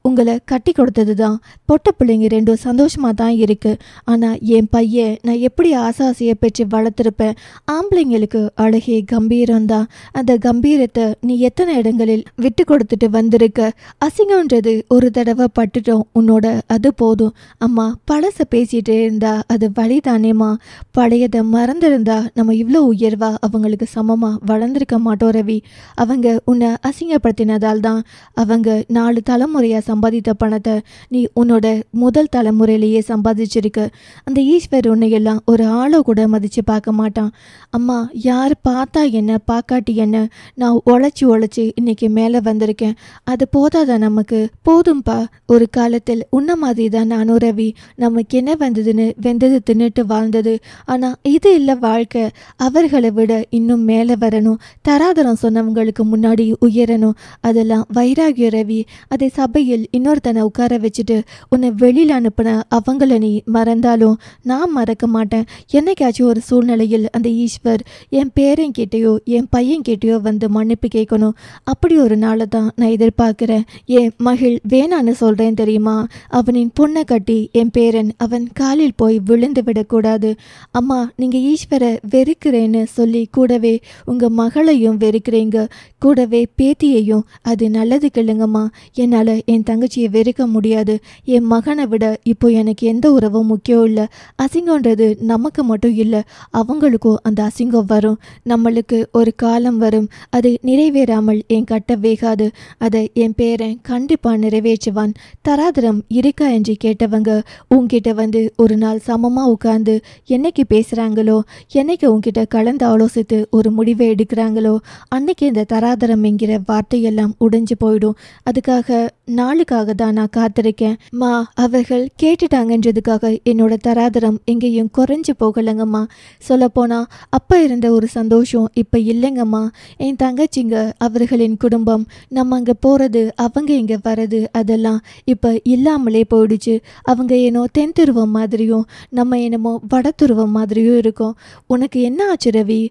உங்களை கட்டி கொடுத்தது தான். பொட்ட பிள்ளைங்க 2 சந்தோஷமாக தான் இருக்குது. ஆனால் என் பையன் நான் எப்படி ஆசாசியை பெற்று வளர்த்துருப்பேன். ஆம்பளைங்களுக்கு அழகே கம்பீரம் தான். அந்த கம்பீரத்தை நீ எத்தனை இடங்களில் விட்டு கொடுத்துட்டு வந்திருக்க. அசிங்கன்றது ஒரு தடவை பட்டுட்டோம் உன்னோட, அது போதும். அம்மா, பழச பேசிகிட்டே இருந்தா அது வழிதானேம்மா. பழையதை மறந்துருந்தா நம்ம இவ்வளோ உயர்வா அவங்களுக்கு சமமாக வளர்ந்துருக்க மாட்டோம் ரவி. அவங்க உன்னை அசிங்கப்படுத்தினதால் தான் அவங்க 4 தலைமுறையாக சம்பாதித்த பணத்தை நீ உன்னோட முதல் தலைமுறையிலேயே சம்பாதிச்சிருக்க. அந்த ஈஸ்வர் உன்னையெல்லாம் ஒரு ஆளோ கூட மதித்து பார்க்க மாட்டான். அம்மா, யார் பார்த்தா என்ன பார்க்காட்டி என்ன, நான் உழைச்சி இன்னைக்கு மேலே வந்திருக்கேன். அது போதாதா நமக்கு? போதும்பா. ஒரு காலத்தில் உன்ன மாதிரி தான் நானும் ரவி. நமக்கு என்ன வந்ததுன்னு வெந்தது தின்னுட்டு வாழ்ந்தது. ஆனால் இது இல்லை வாழ்க்கை. அவர்களை விட இன்னும் மேலே வரணும். தராதரம் சொன்னவங்களுக்கு முன்னாடி உயரணும். அதெல்லாம் வைராகிய ரவி. அதை சபையில் இன்னொருத்தனை உட்கார வச்சுட்டு உன்னை வெளியில் அனுப்பின அவங்கள நீ மறந்தாலும் நான் மறக்க மாட்டேன். என்னைக்காச்சும் ஒரு சூழ்நிலையில் அந்த ஈஸ்வர் என் பேரன் கிட்டேயோ என் பையன் கிட்டேயோ வந்து மன்னிப்பு கேட்கணும். அப்படி ஒரு நாளை தான் நான் எதிர்பார்க்குறேன். என் மகள் வேணான்னு சொல்கிறேன் தெரியுமா? அவனின் பொண்ணை கட்டி என் பேரன் அவன் காலில் போய் விழுந்து விடக்கூடாது. அம்மா, நீங்கள் ஈஸ்வரை வெறுக்கிறேன்னு சொல்லி கூடவே உங்கள் மகளையும் வெறுக்கிறீங்க, கூடவே பேத்தியையும். அது நல்லதுக்கு இல்லைங்கம்மா. என்னால் என் தங்கச்சியை வெறுக்க முடியாது. என் மகனை விட இப்போ எனக்கு எந்த உறவும் முக்கியம் இல்லை. அசிங்கன்றது நமக்கு மட்டும் இல்லை, அவங்களுக்கும் அந்த அசிங்கம் வரும். நம்மளுக்கு ஒரு காலம் வரும், அது நிறைவேறாமல் என் கட்ட வேகாது. அதை என் பேரன் கண்டிப்பாக நிறைவேற்றுவான். தராதரம் இருக்கா என்று கேட்டவங்க உன்கிட்ட வந்து ஒரு நாள் சமமாக உட்கார்ந்து என்னைக்கு பேசுகிறாங்களோ, என்னைக்கு உன்கிட்ட கலந்து ஆலோசித்து ஒரு முடிவை எடுக்கிறாங்களோ, அன்னைக்கு இந்த தராதரம் என்கிற வார்த்தையெல்லாம் உடைஞ்சு போயிடும். அதுக்காக நாளுக்காக தான் நான் காத்திருக்கேன். மா, அவர்கள் கேட்டுட்டாங்கன்றதுக்காக என்னோட தராதரம் எங்கேயும் குறைஞ்சு போகலைங்கம்மா. சொல்லப்போனா அப்போ இருந்த ஒரு சந்தோஷம் இப்போ இல்லைங்கம்மா. என் தங்கச்சிங்க, அவர்களின் குடும்பம், நம்ம அங்கே போகிறது, அவங்க இங்கே வர்றது, அதெல்லாம் இப்போ இல்லாமலே போயிடுச்சு. அவங்க ஏனோ தென் துருவம் மாதிரியும் நம்ம என்னமோ வட துருவம் மாதிரியும் இருக்கும். உனக்கு என்ன ஆச்சு ரவி?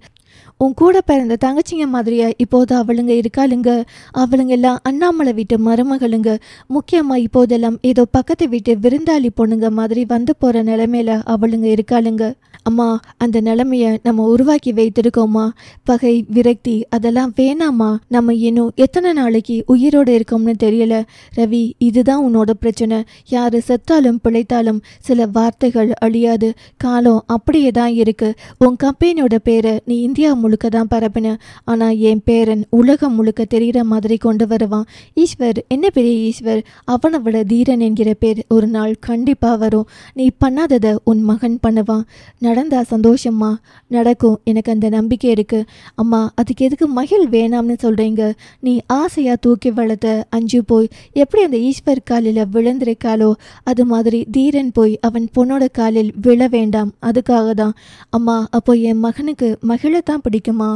உன் கூட பிறந்த தங்கச்சிங்க மாதிரியா இப்போது அவளுங்க இருக்காளுங்க? அவளுங்க எல்லாம் அண்ணாமலை வீட்டு மருமகளுங்க. முக்கியமாக இப்போதெல்லாம் ஏதோ பக்கத்து வீட்டு விருந்தாளி பொண்ணுங்க மாதிரி வந்து போகிற நிலைமையில அவளுங்க இருக்காளுங்க. அம்மா, அந்த நிலைமைய நம்ம உருவாக்கி வைத்திருக்கோமா? பகை, விரக்தி அதெல்லாம் வேணாமா? நம்ம இன்னும் எத்தனை நாளைக்கு உயிரோடு இருக்கோம்னு தெரியல ரவி. இதுதான் உன்னோட பிரச்சனை. யாரு செத்தாலும் பிழைத்தாலும் சில வார்த்தைகள் அழியாது. காலம் அப்படியே தான் இருக்கு. உன் கம்பெனியோட பேரை நீ இந்தியா முழுக்க தான் பரப்பின. ஆனால் என் பேரன் உலகம் முழுக்க தெரிகிற மாதிரி கொண்டு வருவான். ஈஸ்வர் என்ன பெரிய ஈஸ்வர், அவனை விட தீரன் என்கிற பேர் ஒரு நாள் கண்டிப்பாக வரும். நீ பண்ணாததை உன் மகன் பண்ணுவான். நடந்தா சந்தோஷமா? நடக்கும். எனக்கு அந்த நம்பிக்கை இருக்குது. அம்மா, அதுக்கு எதுக்கு மகிழ் வேணாம்னு சொல்கிறீங்க? நீ ஆசையாக தூக்கி வளர்த்த அஞ்சு போய் எப்படி அந்த ஈஸ்வர் காலில் விழுந்திருக்காளோ அது மாதிரி தீரன் போய் அவன் பொண்ணோட காலில் விழ வேண்டாம். அதுக்காக தான். அம்மா, அப்போ என் மகனுக்கு மகிழத்தான் பிடிக்குமா?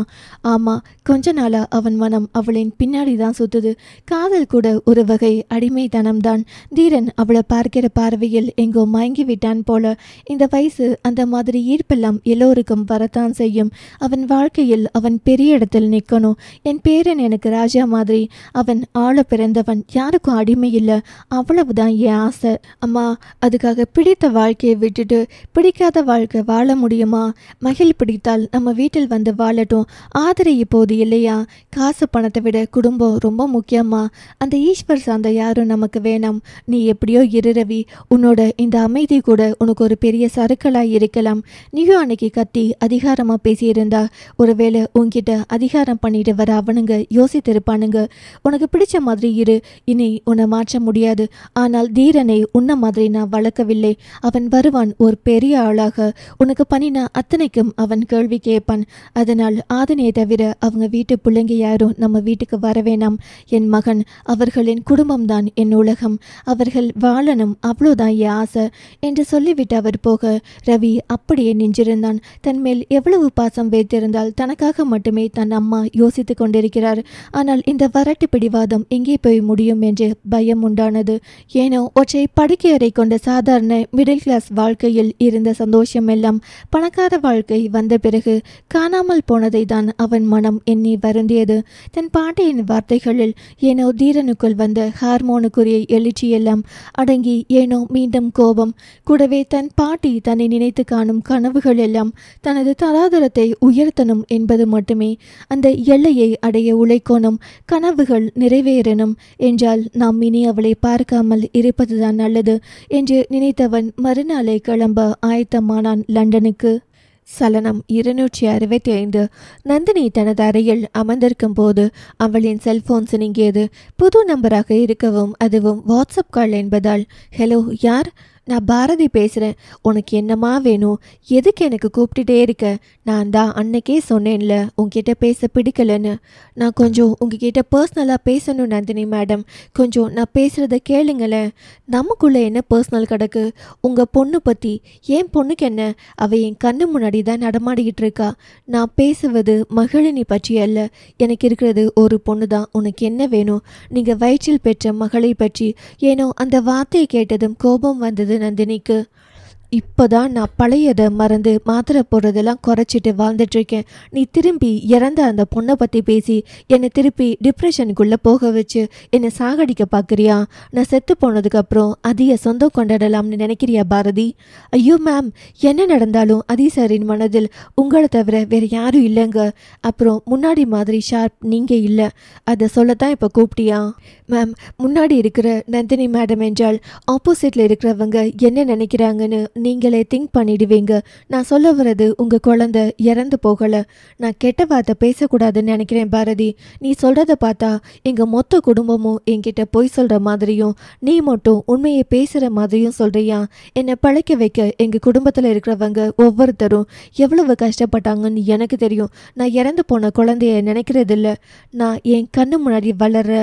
ஆமாம், கொஞ்ச நாளாக அவன் மனம் அவளின் பின்னாடி தான் சுற்றுது. காதல் கூட ஒரு வகை அடிமைத்தனம்தான். தீரன் அவளை பார்க்கிற பார்வையில் எங்கோ மயங்கி விட்டான் போல. இந்த வயசு அந்த மாதிரி ஈர்ப்பெல்லாம் எல்லோருக்கும் வரத்தான் செய்யும். அவன் வாழ்க்கையில் அவன் பெரிய இடத்தில் நிற்கணும். என் பேரன் எனக்கு ராஜா மாதிரி. அவன் ஆள பிறந்தவன், யாருக்கும் அடிமை இல்லை. அவ்வளவுதான் என் ஆசை. அம்மா, அதுக்காக பிடித்த வாழ்க்கையை விட்டுட்டு பிடிக்காத வாழ்க்கை வாழ முடியுமா? மகிழ் பிடித்தால் நம்ம வீட்டில் வந்து வாழட்டும். ஆதரை இப்போது இல்லையா? காசு பணத்தை விட குடும்பம் ரொம்ப முக்கியமா? அந்த ஈஸ்வர் சார்ந்த யாரும் நமக்கு வேணாம். நீ எப்படியோ இரு ரவி. உன்னோட இந்த அமைதி கூட உனக்கு ஒரு பெரிய சறுக்கலாய் இருக்கலாம். நீயும் அன்னைக்கு கத்தி அதிகாரமாக பேசியிருந்தா ஒருவேளை உன்கிட்ட அதிகாரம் பண்ணிட்டு வர அவனுங்க யோசித்திருப்பானுங்க. உனக்கு பிடிச்ச மாதிரி இரு, இனி உன்னை மாற்ற முடியாது. ஆனால் தீரனை உன்ன மாதிரி நான் வளர்க்கவில்லை. அவன் வருவான் ஒரு பெரிய ஆளாக. உனக்கு பண்ணின அத்தனைக்கும் அவன் கேள்வி கேட்பான். அதனால் ஆதனையை தவிர அவங்க வீட்டு பிள்ளைங்க யாரும் நம்ம வீட்டுக்கு வர வேணாம். என் மகன், அவர்களின் குடும்பம்தான் என் உலகம். அவர்கள் வாழணும், அவ்வளோதான் என் ஆசை என்று சொல்லிவிட்டு அவர் போக ரவி அப்படியே நின்றிருந்தான். தன் மேல் எவ்வளவு பாசம் வைத்திருந்தால் தனக்காக மட்டுமே தன் அம்மா யோசித்து கொண்டிருக்கிறார். ஆனால் இந்த வரட்டு பிடிவாதம் எங்கே போய் முடியும் என்று பயம் உண்டானது. ஏனோ ஒற்றை படுக்கையறை கொண்ட சாதாரண மிடில் கிளாஸ் வாழ்க்கையில் இருந்த சந்தோஷம் எல்லாம் பணக்கார வாழ்க்கை வந்த பிறகு காணாமல் போனதை தான் அவன் மனம் எண்ணி வருந்தியது. தன் பாட்டியின் வார்த்தைகளில் ஏனோ தீரனுக்குள் வந்த ஹார்மோனுக்குரிய எழுச்சி எல்லாம் அடங்கி ஏனோ மீண்டும் கோபம். கூடவே தன் பாட்டி தன்னை நினைத்து காணும் கனவுகள் எல்லாம் தனது தராதரத்தை உயர்த்தணும் என்பது மட்டுமே. அந்த எல்லையை அடைய உழைக்கணும், கனவுகள் நிறைவேறணும் என்றால் நாம் இனி அவளை பார்க்காமல் இருப்பதுதான் நல்லது என்று நினைத்தவன் மறுநாளை கிளம்ப ஆயத்தமானான் லண்டனுக்கு. சலனம் 265. நந்தினி தனது அறையில் அமர்ந்திருக்கும் போது அவளின் செல்போன் சினுங்கியது. புது நம்பராக இருக்கவும் அதுவும் வாட்ஸ்அப் கால் என்பதால், ஹலோ யார்? நான் பாரதி பேசுகிறேன். உனக்கு என்னம்மா வேணும்? எதுக்கு எனக்கு கூப்பிட்டுட்டே இருக்க? நான் தான் அன்னைக்கே சொன்னேன்ல உங்ககிட்ட பேச பிடிக்கலன்னு. நான் கொஞ்சம் உங்ககிட்ட பர்சனலாக பேசணும் நந்தினி மேடம். கொஞ்சம் நான் பேசுகிறத கேளுங்களேன். நமக்குள்ளே என்ன பர்சனல் கிடக்கு? உங்கள் பொண்ணு பற்றி. என் பொண்ணுக்கு என்ன? அவள் என் கண்ணு முன்னாடி தான் நடமாடிக்கிட்டு இருக்கா. நான் பேசுவது மகளினி பற்றி அல்ல. எனக்கு இருக்கிறது ஒரு பொண்ணு தான். உனக்கு என்ன வேணும்? நீங்கள் வயிற்றில் பெற்ற மகளை பற்றி. ஏனோ அந்த வார்த்தையை கேட்டதும் கோபம் வந்தது நந்தினிக்கு. இப்போதான் நான் பழையதை மறந்து மாத்திரை போடுறதெல்லாம் குறைச்சிட்டு வாழ்ந்துட்டுருக்கேன். நீ திரும்பி இறந்த அந்த பொண்ணை பற்றி பேசி என்னை திருப்பி டிப்ரெஷனுக்குள்ளே போக வச்சு என்னை சாகடிக்க பார்க்குறியா? நான் செத்து போனதுக்கப்புறம் அதிக சொந்தம் கொண்டாடலாம்னு நினைக்கிறியா பாரதி? ஐயோ மேம், என்ன நடந்தாலும் அதி சாரின் மனதில் உங்களை தவிர வேறு யாரும் இல்லைங்க. அப்புறம் முன்னாடி மாதிரி ஷார்ப் நீங்கள் இல்லை. அதை சொல்லத்தான் இப்போ கூப்பிட்டியா? மேம், முன்னாடி இருக்கிற நந்தினி மேடம் என்றால் ஆப்போசிட்டில் இருக்கிறவங்க என்ன நினைக்கிறாங்கன்னு நீங்களே திங்க் பண்ணிடுவீங்க. நான் சொல்ல வர்றது உங்கள் குழந்தை இறந்து போகலை. நான் கெட்ட வார்த்தை பேசக்கூடாதுன்னு நினைக்கிறேன் பாரதி. நீ சொல்கிறத பார்த்தா எங்கள் மொத்த குடும்பமும் என்கிட்ட பொய் சொல்கிற மாதிரியும் நீ மட்டும் உண்மையை பேசுகிற மாதிரியும் சொல்கிறியா? என்னை பழைக்க வைக்க எங்கள் குடும்பத்தில் இருக்கிறவங்க ஒவ்வொருத்தரும் எவ்வளவு கஷ்டப்பட்டாங்கன்னு எனக்கு தெரியும். நான் இறந்து போன குழந்தைய நினைக்கிறதில்ல. நான் என் கண்ணு முன்னாடி வளர்ற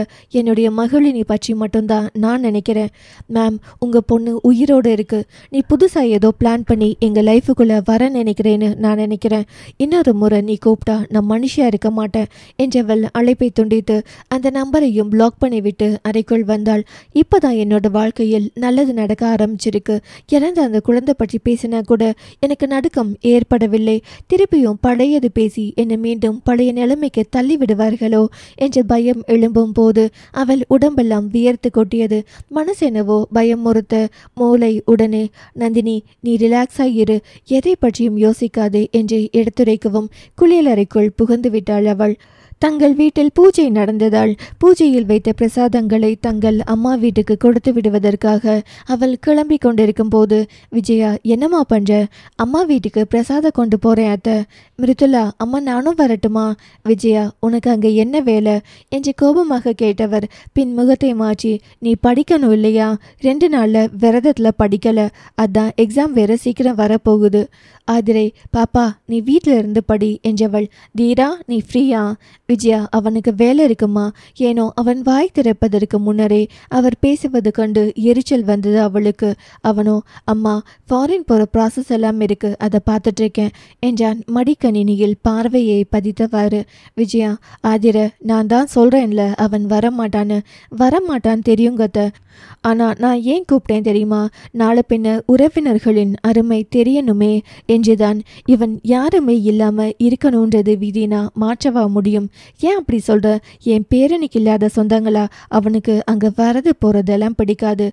என்னுடைய மகளினி பற்றி மட்டும்தான் நான் நினைக்கிறேன். மேம், உங்கள் பொண்ணு உயிரோடு இருக்குது. நீ புதுசாக ஏதோ பிளான் பண்ணி எங்கள் லைஃபுக்குள்ளே வர நினைக்கிறேன்னு நான் நினைக்கிறேன். இன்னொரு முறை நீ கூப்பிட்டா நான் மனுஷியாக இருக்க மாட்டேன் என்றவள் அழைப்பை துண்டித்து அந்த நம்பரையும் பிளாக் பண்ணிவிட்டு அறைக்குள் வந்தாள். இப்போ தான் என்னோட வாழ்க்கையில் நல்லது நடக்க ஆரம்பிச்சிருக்கு. இறந்த அந்த குழந்தை பற்றி பேசினா கூட எனக்கு நடுக்கம் ஏற்படவில்லை. திருப்பியும் பழையது பேசி என்னை மீண்டும் பழைய நிலைமைக்கு தள்ளி விடுவார்களோ என்ற பயம் எழும்பும் போது அவள் உடம்பெல்லாம் வியர்த்து கொட்டியது. மனசு என்னவோ பயம் முறுத்த மூளை உடனே, நந்தினி, நீ ரிலாக்ஸாக இரு, எதை பற்றியும் யோசிக்காதே என்று எடுத்துரைக்கவும் குளியலறைக்குள் புகுந்து விட்டாள் அவள். தங்கள் வீட்டில் பூஜை நடந்ததால் பூஜையில் வைத்த பிரசாதங்களை தங்கள் அம்மா வீட்டுக்கு கொடுத்து விடுவதற்காக அவள் கிளம்பி கொண்டிருக்கும் போது, விஜயா, என்னம்மா பண்ற? அம்மா வீட்டுக்கு பிரசாதம் கொண்டு போறேன் அத்தை. மிருதுலா, அம்மா நானும் வரட்டுமா? விஜயா, உனக்கு அங்கே என்ன வேலை என்று கோபமாக கேட்டவர் பின் முகத்தை மாற்றி, நீ படிக்கணும் இல்லையா? 2 நாளில் விரதத்தில் படிக்கலை. அதான் எக்ஸாம் வேற சீக்கிரம் வரப்போகுது. ஆதிரை, பாப்பா நீ வீட்டில் இருந்து படி என்றவள். தீரா, நீ ஃப்ரீயா? விஜயா, அவனுக்கு வேலை இருக்குமா? ஏனோ அவன் வாய் திறப்பதற்கு முன்னரே அவர் பேசுவது கண்டு எரிச்சல் வந்தது அவளுக்கு. அவனோ, அம்மா, ஃபாரின் போகிற ப்ராசஸ் எல்லாம் இருக்கு, அதை பார்த்துட்டு இருக்கேன் என்றான் மடிக்கணினியில் பார்வையை பதித்தவாறு. விஜயா, ஆதிரை, நான் தான் சொல்கிறேன்ல அவன் வரமாட்டான் தெரியுங்கத்த. ஆனால் நான் ஏன் கூப்பிட்டேன் தெரியுமா? நாளை பின்ன உறவினர்களின் அருமை தெரியணுமே என்றுதான். இவன் யாருமே இல்லாமல் இருக்கணுன்றது விதினா மாற்றவா முடியும்? ஏன் அப்படி சொல்கிற? என் பேரனுக்கு இல்லாத சொந்தங்களா? அவனுக்கு அங்கே வரது போகிறதெல்லாம் பிடிக்காது.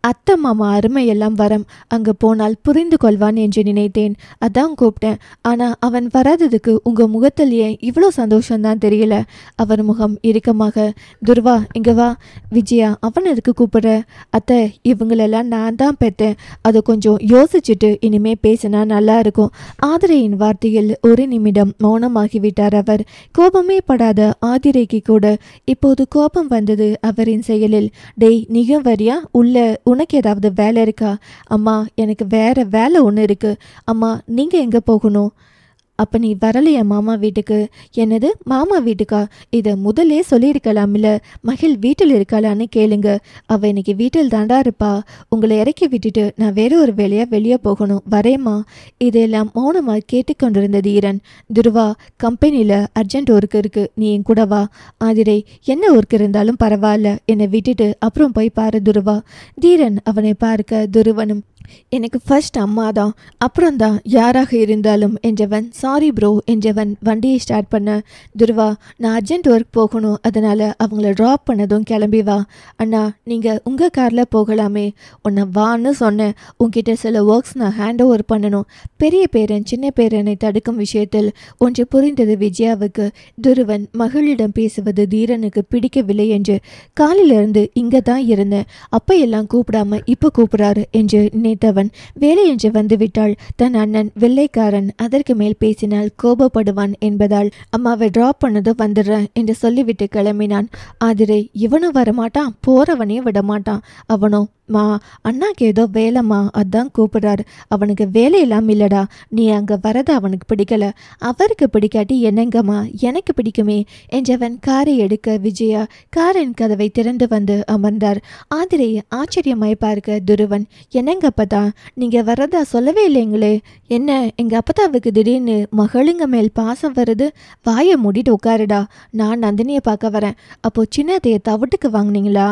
அத்தை மாமா அருமையெல்லாம் வரம், அங்கே போனால் புரிந்து கொள்வான் என்று நினைத்தேன், அதான் கூப்பிட்டேன். ஆனால் அவன் வராததுக்கு உங்கள் முகத்திலேயே இவ்வளோ சந்தோஷம்தான் தெரியல. அவர் முகம் இறுக்கமாக, துர்வா இங்கே வா. விஜயா, அவன் எதுக்கு கூப்பிடுற? அத்தை, இவங்களெல்லாம் நான் தான் பெற்றேன், அதை கொஞ்சம் யோசிச்சுட்டு இனிமே பேசினா நல்லா இருக்கும். ஆதிரையின் வார்த்தையில் ஒரு நிமிடம் மௌனமாகிவிட்டார் அவர். கோபமே படாத ஆதிரைக்கு கூட இப்போது கோபம் வந்தது அவரின் செயலில். டேய், நீயும் வரியா? உள்ள உனக்கு ஏதாவது வேலை இருக்கா? அம்மா, எனக்கு வேற வேலை ஒன்று இருக்கு. அம்மா, நீங்கள் எங்கே போகணும்? அப்போ நீ வரலையா மாமா வீட்டுக்கு? என்னது மாமா வீட்டுக்கா? இதை முதலே சொல்லியிருக்கலாம்ல. மகிழ் வீட்டில் இருக்காளான்னு கேளுங்க. அவள் இன்னைக்கு வீட்டில் தாண்டா இருப்பா. உங்களை இறக்கி விட்டுட்டு நான் வேற ஒரு வேலையாக வெளியே போகணும், வரேம்மா. இதெல்லாம் மௌனமாக கேட்டுக்கொண்டிருந்த தீரன், துருவா, கம்பெனியில் அர்ஜென்ட் ஒர்க் இருக்கு, நீ என் கூட வா. ஆதிரை, என்ன ஒர்க் இருந்தாலும் பரவாயில்ல, என்னை விட்டுட்டு அப்புறம் போய் பாரு துருவா. தீரன் அவனை பார்க்க துருவனும், எனக்கு ஃபர்ஸ்ட் அம்மா தான், அப்புறம்தான் யாராக இருந்தாலும் என்றவன். சாரி ப்ரோ என்றவன் வண்டியை ஸ்டார்ட் பண்ண. துருவா, நான் அர்ஜென்ட் ஒர்க் போகணும், அதனால் அவங்கள ட்ராப் பண்ணதும் கிளம்பி வா. அண்ணா, நீங்கள் உங்கள் காரில் போகலாமே. உன்னை வான்னு சொன்னேன். உங்ககிட்ட சில ஒர்க்ஸ் நான் ஹேண்ட் ஓவர் பண்ணணும். பெரிய பேரன் சின்ன பேரனை தடுக்கும் விஷயத்தில் ஒன்று புரிந்தது விஜயாவுக்கு. துருவன் மகளிடம் பேசுவது தீரனுக்கு பிடிக்கவில்லை என்று. காலிலிருந்து இங்கே தான் இருந்தேன், அப்போ எல்லாம் கூப்பிடாம இப்போ கூப்பிடாரு என்று நினைத்தவன் வேலை என்று வந்துவிட்டாள். தன் அண்ணன் வெள்ளைக்காரன், அதற்கு மேல் பேசினால் கோபப்படுவான் என்பதால் அம்மாவை டிராப் பண்ணதும் வந்துடுறேன் என்று சொல்லிவிட்டு கிளம்பினான். ஆதிரை, இவனும் வரமாட்டான், போறவனையும் விடமாட்டான். அவனும், மா, அண்ணாக்கு ஏதோ வேலைம்மா, அதான் கூப்பிடுறாரு. அவனுக்கு வேலையெல்லாம் இல்லடா, நீ அங்கே வரது அவனுக்கு பிடிக்கல. அவருக்கு பிடிக்காட்டி என்னங்கம்மா, எனக்கு பிடிக்குமே என்றவன் காரை எடுக்க விஜயா காரின் கதவை திறந்து வந்து அமர்ந்தார். ஆதிரையை ஆச்சரியமாய் பார்க்க துருவன், என்னங்க அப்பதா, நீங்க வரதா சொல்லவே இல்லைங்களே. என்ன எங்க அப்பதாவுக்கு திடீர்னு மகளுங்க மேல் பாசம் வருது? வாயை மூடிட்டு உட்காருடா, நான் நந்தினியை பார்க்க வரேன். அப்போ சின்னத்தையை தவிட்டுக்கு வாங்கினீங்களா?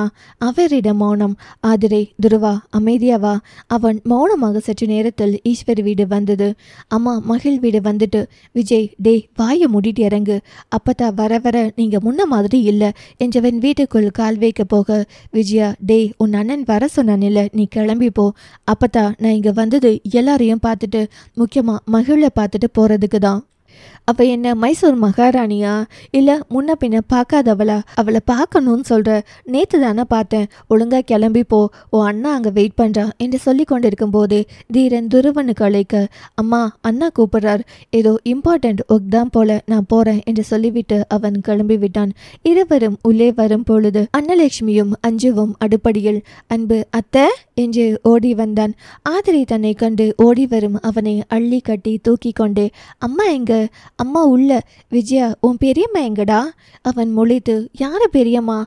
அவரிடம் மௌனம். ஆதிரை, துருவா அமைதியாவா. அவன் மௌனமாக சற்று நேரத்தில் ஈஸ்வர் வீடு வந்தது. அம்மா, மகிழ் வீடு வந்துட்டு. விஜய், டே வாயை மூடிட்டு இறங்கு, அப்பதா வர வர நீங்க முன்ன மாதிரி இல்லை என்றவன் வீட்டுக்குள் கால் வைக்க போக விஜயா, டே உன் அண்ணன் வர சொன்னானில்ல, நீ கிளம்பி போ. அப்பதா, நான் இங்க வந்தது எல்லாரையும் பார்த்துட்டு, முக்கியமா மகிழை பார்த்துட்டு போறதுக்கு தான். அவள் என்ன மைசூர் மகாராணியா, இல்லை முன்ன பின்ன பார்க்காதவளா? அவளை பார்க்கணும்னு சொல்கிற, நேற்று தானே பார்த்தேன். ஒழுங்கா கிளம்பி போ, ஓ அண்ணா அங்கே வெயிட் பண்ணுறான் என்று சொல்லி கொண்டிருக்கும் போது தீரன் துருவனுக்கு அழைக்க, அம்மா, அண்ணா கூப்பிடுறார், ஏதோ இம்பார்ட்டண்ட் ஒர்க் தான் போல, நான் போகிறேன் என்று சொல்லிவிட்டு அவன் கிளம்பி விட்டான். இருவரும் உள்ளே வரும் பொழுது அன்னலட்சுமியும் அஞ்சுவும் அடுப்படியில், அன்பு அத்தை என்று ஓடி வந்தான். ஆதிரை தன்னை கண்டு ஓடி வரும் அவனை அள்ளி கட்டி தூக்கி கொண்டே, அம்மா எங்க? அம்மா உள்ள. விஜயா, உன் பெரியம்மா எங்கடா? அவன் முழித்து, யாரு பெரியம்மா?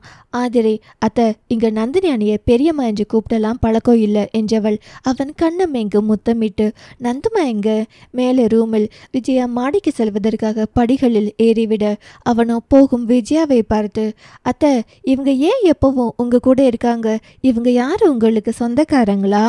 ஆதிரை, அத்தை, இங்க நந்தினி அணிய பெரியம்மா என்று கூப்பிடலாம் பழக்கம் இல்லை என்றவள் அவன் கண்ணம் எங்கும் முத்தமிட்டு, நந்துமா எங்க? மேலே ரூமில். விஜயா மாடிக்கு செல்வதற்காக படிகளில் ஏறிவிட அவனோ போகும் விஜயாவை பார்த்து, அத்தை, இவங்க ஏன் எப்பவும் உங்க கூட இருக்காங்க? இவங்க யாரு, உங்களுக்கு சொந்தக்காரங்களா?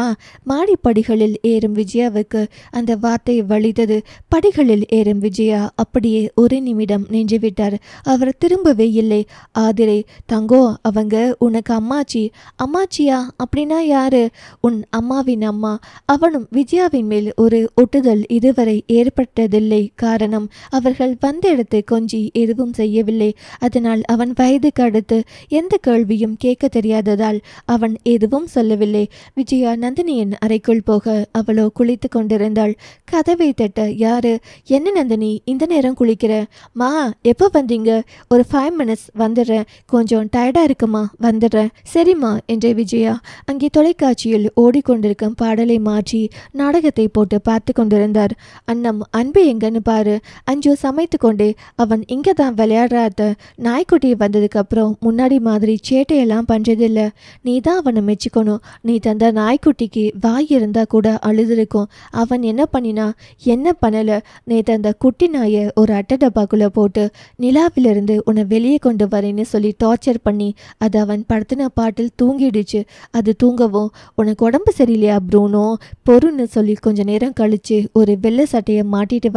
மாடி படிகளில் ஏறும் விஜயாவுக்கு அந்த வார்த்தை வலித்தது. படிகளில் ஏறும் விஜயா அப்படியே ஒரு நிமிடம் நின்றுவிட்டார். அவர் திரும்பவே இல்லை. ஆதிரை, தங்கோ, அவங்க உனக்கு அம்மாச்சி. அம்மாச்சியா? அப்படின்னா யாரு? உன் அம்மாவின் அம்மா. அவனும் விஜயாவின் மேல் ஒரு ஒட்டுதல் இதுவரை ஏற்பட்டதில்லை. காரணம், அவர்கள் வந்த இடத்தை கொஞ்சி எதுவும் செய்யவில்லை. அதனால் அவன் வயதுக்கு அடுத்து எந்த கேள்வியும் கேட்க தெரியாததால் அவன் எதுவும் சொல்லவில்லை. விஜயா நந்தினியின் அறைக்குள் போக அவளோ குளித்து கொண்டிருந்தாள். கதவை தட்ட, யாரு? என்ன நந்தினி, இந்த நேரம் குளிக்கிற? மா, எப்போ வந்தீங்க? ஒரு 5 minutes வந்துடுறேன், கொஞ்சம் டயர்டாக இருக்குமா, வந்துடுறேன். சரிம்மா என்ற விஜயா அங்கே தொலைக்காட்சியில் ஓடிக்கொண்டிருக்கும் பாடலை மாற்றி நாடகத்தை போட்டு பார்த்து கொண்டிருந்தார். அண்ணம், அன்பு எங்கன்னு பாரு. அஞ்சு சமைத்து கொண்டே, அவன் இங்கே தான் விளையாடுறாத்த. நாய்க்குட்டி வந்ததுக்கு அப்புறம் முன்னாடி மாதிரி சேட்டையெல்லாம் பண்றதில்லை. நீ தான் அவனை மெச்சிக்கணும். நீ தந்த நாய்க்குட்டிக்கு வாய் இருந்தா கூட அழுதுருக்கும். அவன் என்ன பண்ணினா? என்ன பண்ணல? நேற்று அந்த குட்டி குட்டி நாயை ஒரு அட்டை டப்பாக்குள்ளே போட்டு நிலாவிலிருந்து உன்னை வெளியே கொண்டு வரேன்னு சொல்லி டார்ச்சர் பண்ணி அது அவன் படுத்தின பாட்டில் தூங்கிடுச்சு. அது தூங்கவும் உனக்கு உடம்பு சரியில்லையா ப்ரூனோ பொறுன்னு சொல்லி கொஞ்ச நேரம் கழிச்சு ஒரு வெள்ளை சட்டையை மாட்டிட்டு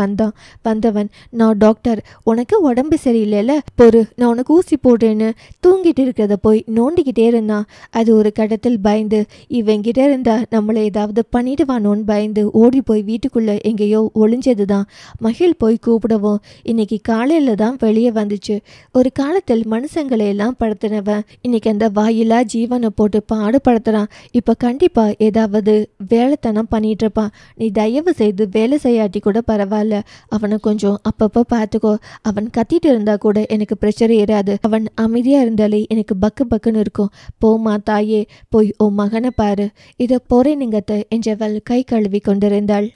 வந்தவன் நான் டாக்டர் உனக்கு உடம்பு சரியில்லைல்ல பொறு நான் உனக்கு ஊசி போடுறேன்னு தூங்கிட்டு இருக்கிறத போய் நோண்டிக்கிட்டே இருந்தான். அது ஒரு கடத்தில் பயந்து இவங்கிட்ட இருந்தா நம்மளை ஏதாவது பண்ணிடுவானோன்னு பயந்து ஓடி போய் வீட்டுக்குள்ள எங்கேயோ ஒளிஞ்சது தான். மகிழ் போய் கூப்பிடவும் இன்னைக்கு காலையில தான் வெளியே வந்துச்சு. ஒரு காலத்தில் மனுஷங்களை எல்லாம் படுத்தினவன் இன்னைக்கு அந்த வாயிலா ஜீவனை போட்டு பாடுபடுத்துறான். இப்ப கண்டிப்பா ஏதாவது வேலைத்தனம் பண்ணிட்டு இருப்பான். நீ தயவு செய்து வேலை செய்யாட்டி கூட பரவாயில்ல, அவனை கொஞ்சம் அப்பப்போ பார்த்துக்கோ. அவன் கத்திட்டு இருந்தா கூட எனக்கு பிரச்சனை ஏறாது. அவன் அமைதியா இருந்தாலே எனக்கு பக்கு பக்குன்னு இருக்கும். போமா தாயே போய் உன் மகனை பாரு. இதை போறேனுங்கத்த என்றவள் கை கழுவி கொண்டிருந்தாள்.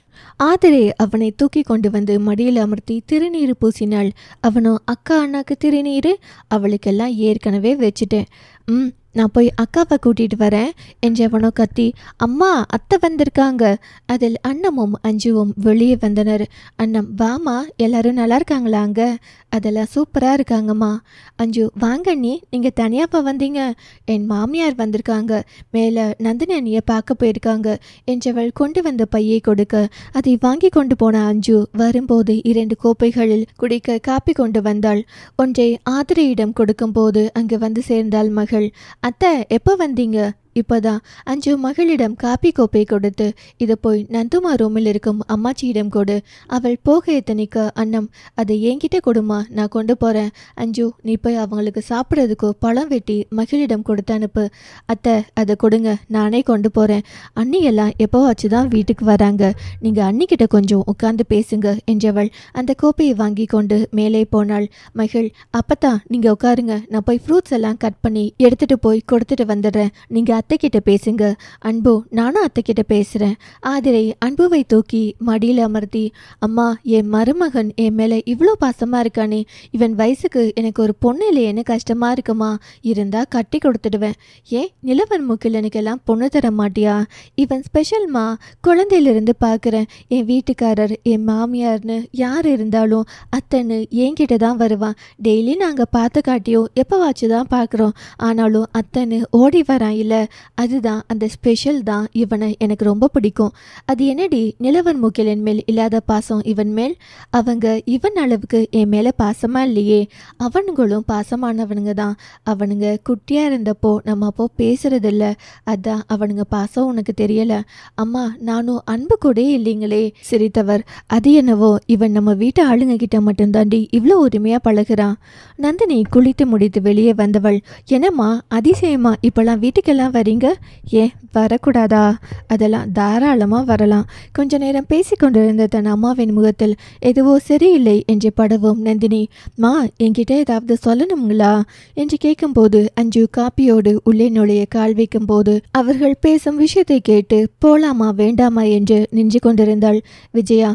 ஆதிரை அவனை தூக்கி கொண்டு வந்து மடியில் அமர்த்தி திருநீர் பூசினாள். அவனோ அக்கா அண்ணாக்கு திருநீர் அவளுக்கெல்லாம் ஏற்கனவே வச்சுட்டேன். நான் போய் அக்காவை கூட்டிட்டு வரேன் என்றவனோ கத்தி அம்மா அத்தை வந்திருக்காங்க. அதில் அண்ணமும் அஞ்சுவும் வெளியே வந்தனர். அண்ணம் வாமா எல்லாரும் நல்லா இருக்காங்களாங்க? அதெல்லாம் சூப்பராக இருக்காங்கம்மா. அஞ்சு வாங்க அண்ணி நீங்கள் தனியாப்பா வந்தீங்க? என் மாமியார் வந்திருக்காங்க, மேலே நந்தினி அண்ணியை பார்க்க போயிருக்காங்க என்றவள் கொண்டு வந்த பையை கொடுக்க அதை வாங்கி கொண்டு போன அஞ்சு வரும்போது 2 கோப்பைகளில் குடிக்க காப்பி கொண்டு வந்தாள். ஒன்றை ஆதிரையிடம் கொடுக்கும்போது அங்கு வந்து சேர்ந்தாள் மகள். அத்தை எப்போ வந்தீங்க? இப்போதான். அஞ்சு மகளிடம் காப்பி கோப்பை கொடுத்து இதை போய் நந்துமா ரூமில் இருக்கும் அம்மாச்சியிடம் கொடு. அவள் போக எத்தனைக்க அண்ணம் அதை என்கிட்ட கொடுமா, நான் கொண்டு போகிறேன். அஞ்சு நீ போய் அவங்களுக்கு சாப்பிட்றதுக்கோ பழம் வெட்டி மகளிடம் கொடுத்து அனுப்பு. அத்தை அதை கொடுங்க, நானே கொண்டு போகிறேன். அண்ணியெல்லாம் எப்போ வச்சு தான் வீட்டுக்கு வராங்க, நீங்கள் அண்ணிக்கிட்ட கொஞ்சம் உட்காந்து பேசுங்க என்றவள் அந்த கோப்பையை வாங்கி கொண்டு மேலே போனாள். மகள் அப்பத்தான் நீங்கள் உட்காருங்க, நான் போய் ஃப்ரூட்ஸ் எல்லாம் கட் பண்ணி எடுத்துகிட்டு போய் கொடுத்துட்டு வந்துடுறேன். நீங்கள் அத்தைக்கிட்ட பேசுங்க. அன்பு நானும் அத்தைக்கிட்ட பேசுகிறேன். ஆதிரை அன்புவை தூக்கி மடியில் அமர்த்தி அம்மா என் மருமகன் என் மேலே இவ்வளோ பாசமாக இருக்கானே, இவன் வயசுக்கு எனக்கு ஒரு பொண்ணு இல்லையேன்னு கஷ்டமாக இருக்குமா? இருந்தால் கட்டி கொடுத்துடுவேன். ஏன் நிலவன் முக்கில் எனக்கெல்லாம் பொண்ணு தர மாட்டியா? இவன் ஸ்பெஷல்மா, குழந்தையிலிருந்து பார்க்குறேன். என் வீட்டுக்காரர் என் மாமியார்னு யார் இருந்தாலும் அத்தைன்னு என்கிட்ட தான் வருவான். டெய்லி நாங்கள் பார்த்து காட்டியோ எப்போவாச்சு தான் பார்க்குறோம். ஆனாலும் அத்தைன்னு ஓடி வரான் இல்லை, அதுதான் அந்த ஸ்பெஷல் தான். இவனை எனக்கு ரொம்ப பிடிக்கும். அது என்னடி நிலவன் முக்கில் என் மேல் இல்லாத பாசம் இவன் மேல்? அவங்க இவன் அளவுக்கு என் மேலே பாசமா இல்லையே. அவனுங்களும் பாசமானவனுங்க தான். அவனுங்க குட்டியா இருந்தப்போ நம்ம அப்போ பேசுறதில்ல, அதான் அவனுங்க பாசம் உனக்கு தெரியல. அம்மா நானும் அன்பு கூட இல்லைங்களே. சிரித்தவர் அது என்னவோ இவன் நம்ம வீட்டு ஆளுங்க கிட்ட மட்டும்தாண்டி இவ்வளோ உரிமையா பழகுறான். நந்தினி குளித்து முடித்து வெளியே வந்தவள் என்னம்மா அதிசயமா இப்பெல்லாம் வீட்டுக்கெல்லாம் வரீங்க? ஏன் வரக்கூடாதா? அதெல்லாம் தாராளமாக வரலாம். கொஞ்ச நேரம் பேசிக்கொண்டிருந்த தன் அம்மாவின் முகத்தில் எதுவோ சரியில்லை என்று படவும் நந்தினி மா என்கிட்ட ஏதாவது சொல்லணுங்களா என்று கேட்கும்போது அஞ்சு காப்பியோடு உள்ளே நுழைய கால் வைக்கும் போது அவர்கள் பேசும் விஷயத்தை கேட்டு போலாமா வேண்டாமா என்று நின்று கொண்டிருந்தாள். விஜயா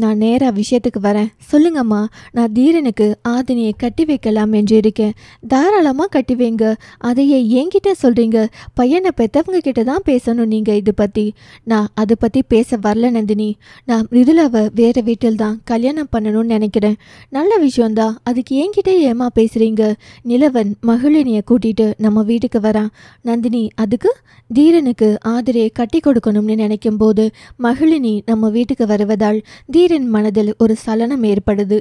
நான் நேராக விஷயத்துக்கு வரேன். சொல்லுங்கம்மா, நான் தீரனுக்கு ஆதினியை கட்டி வைக்கலாம் என்று இருக்கேன். தாராளமாக கட்டி வைங்க. அதையே என்கிட்ட சொல்கிறீங்க? பையனை பெற்றவங்க கிட்ட தான் பேசணும் நீங்கள் இது பற்றி. நான் அதை பற்றி பேச வரல நந்தினி. நான் மிருதுலாவை வேறு வீட்டில் தான் கல்யாணம் பண்ணணும்னு நினைக்கிறேன். நல்ல விஷயந்தான், அதுக்கு என்கிட்ட ஏமா பேசுகிறீங்க? நிலவன் மகளினியை கூட்டிகிட்டு நம்ம வீட்டுக்கு வரான். நந்தினி அதுக்கு தீரனுக்கு ஆதிரையை கட்டி கொடுக்கணும்னு நினைக்கும் போது மகளினி நம்ம வீட்டுக்கு வருவதால் தீரன் மனதில் ஒரு சலனம் ஏற்படுது.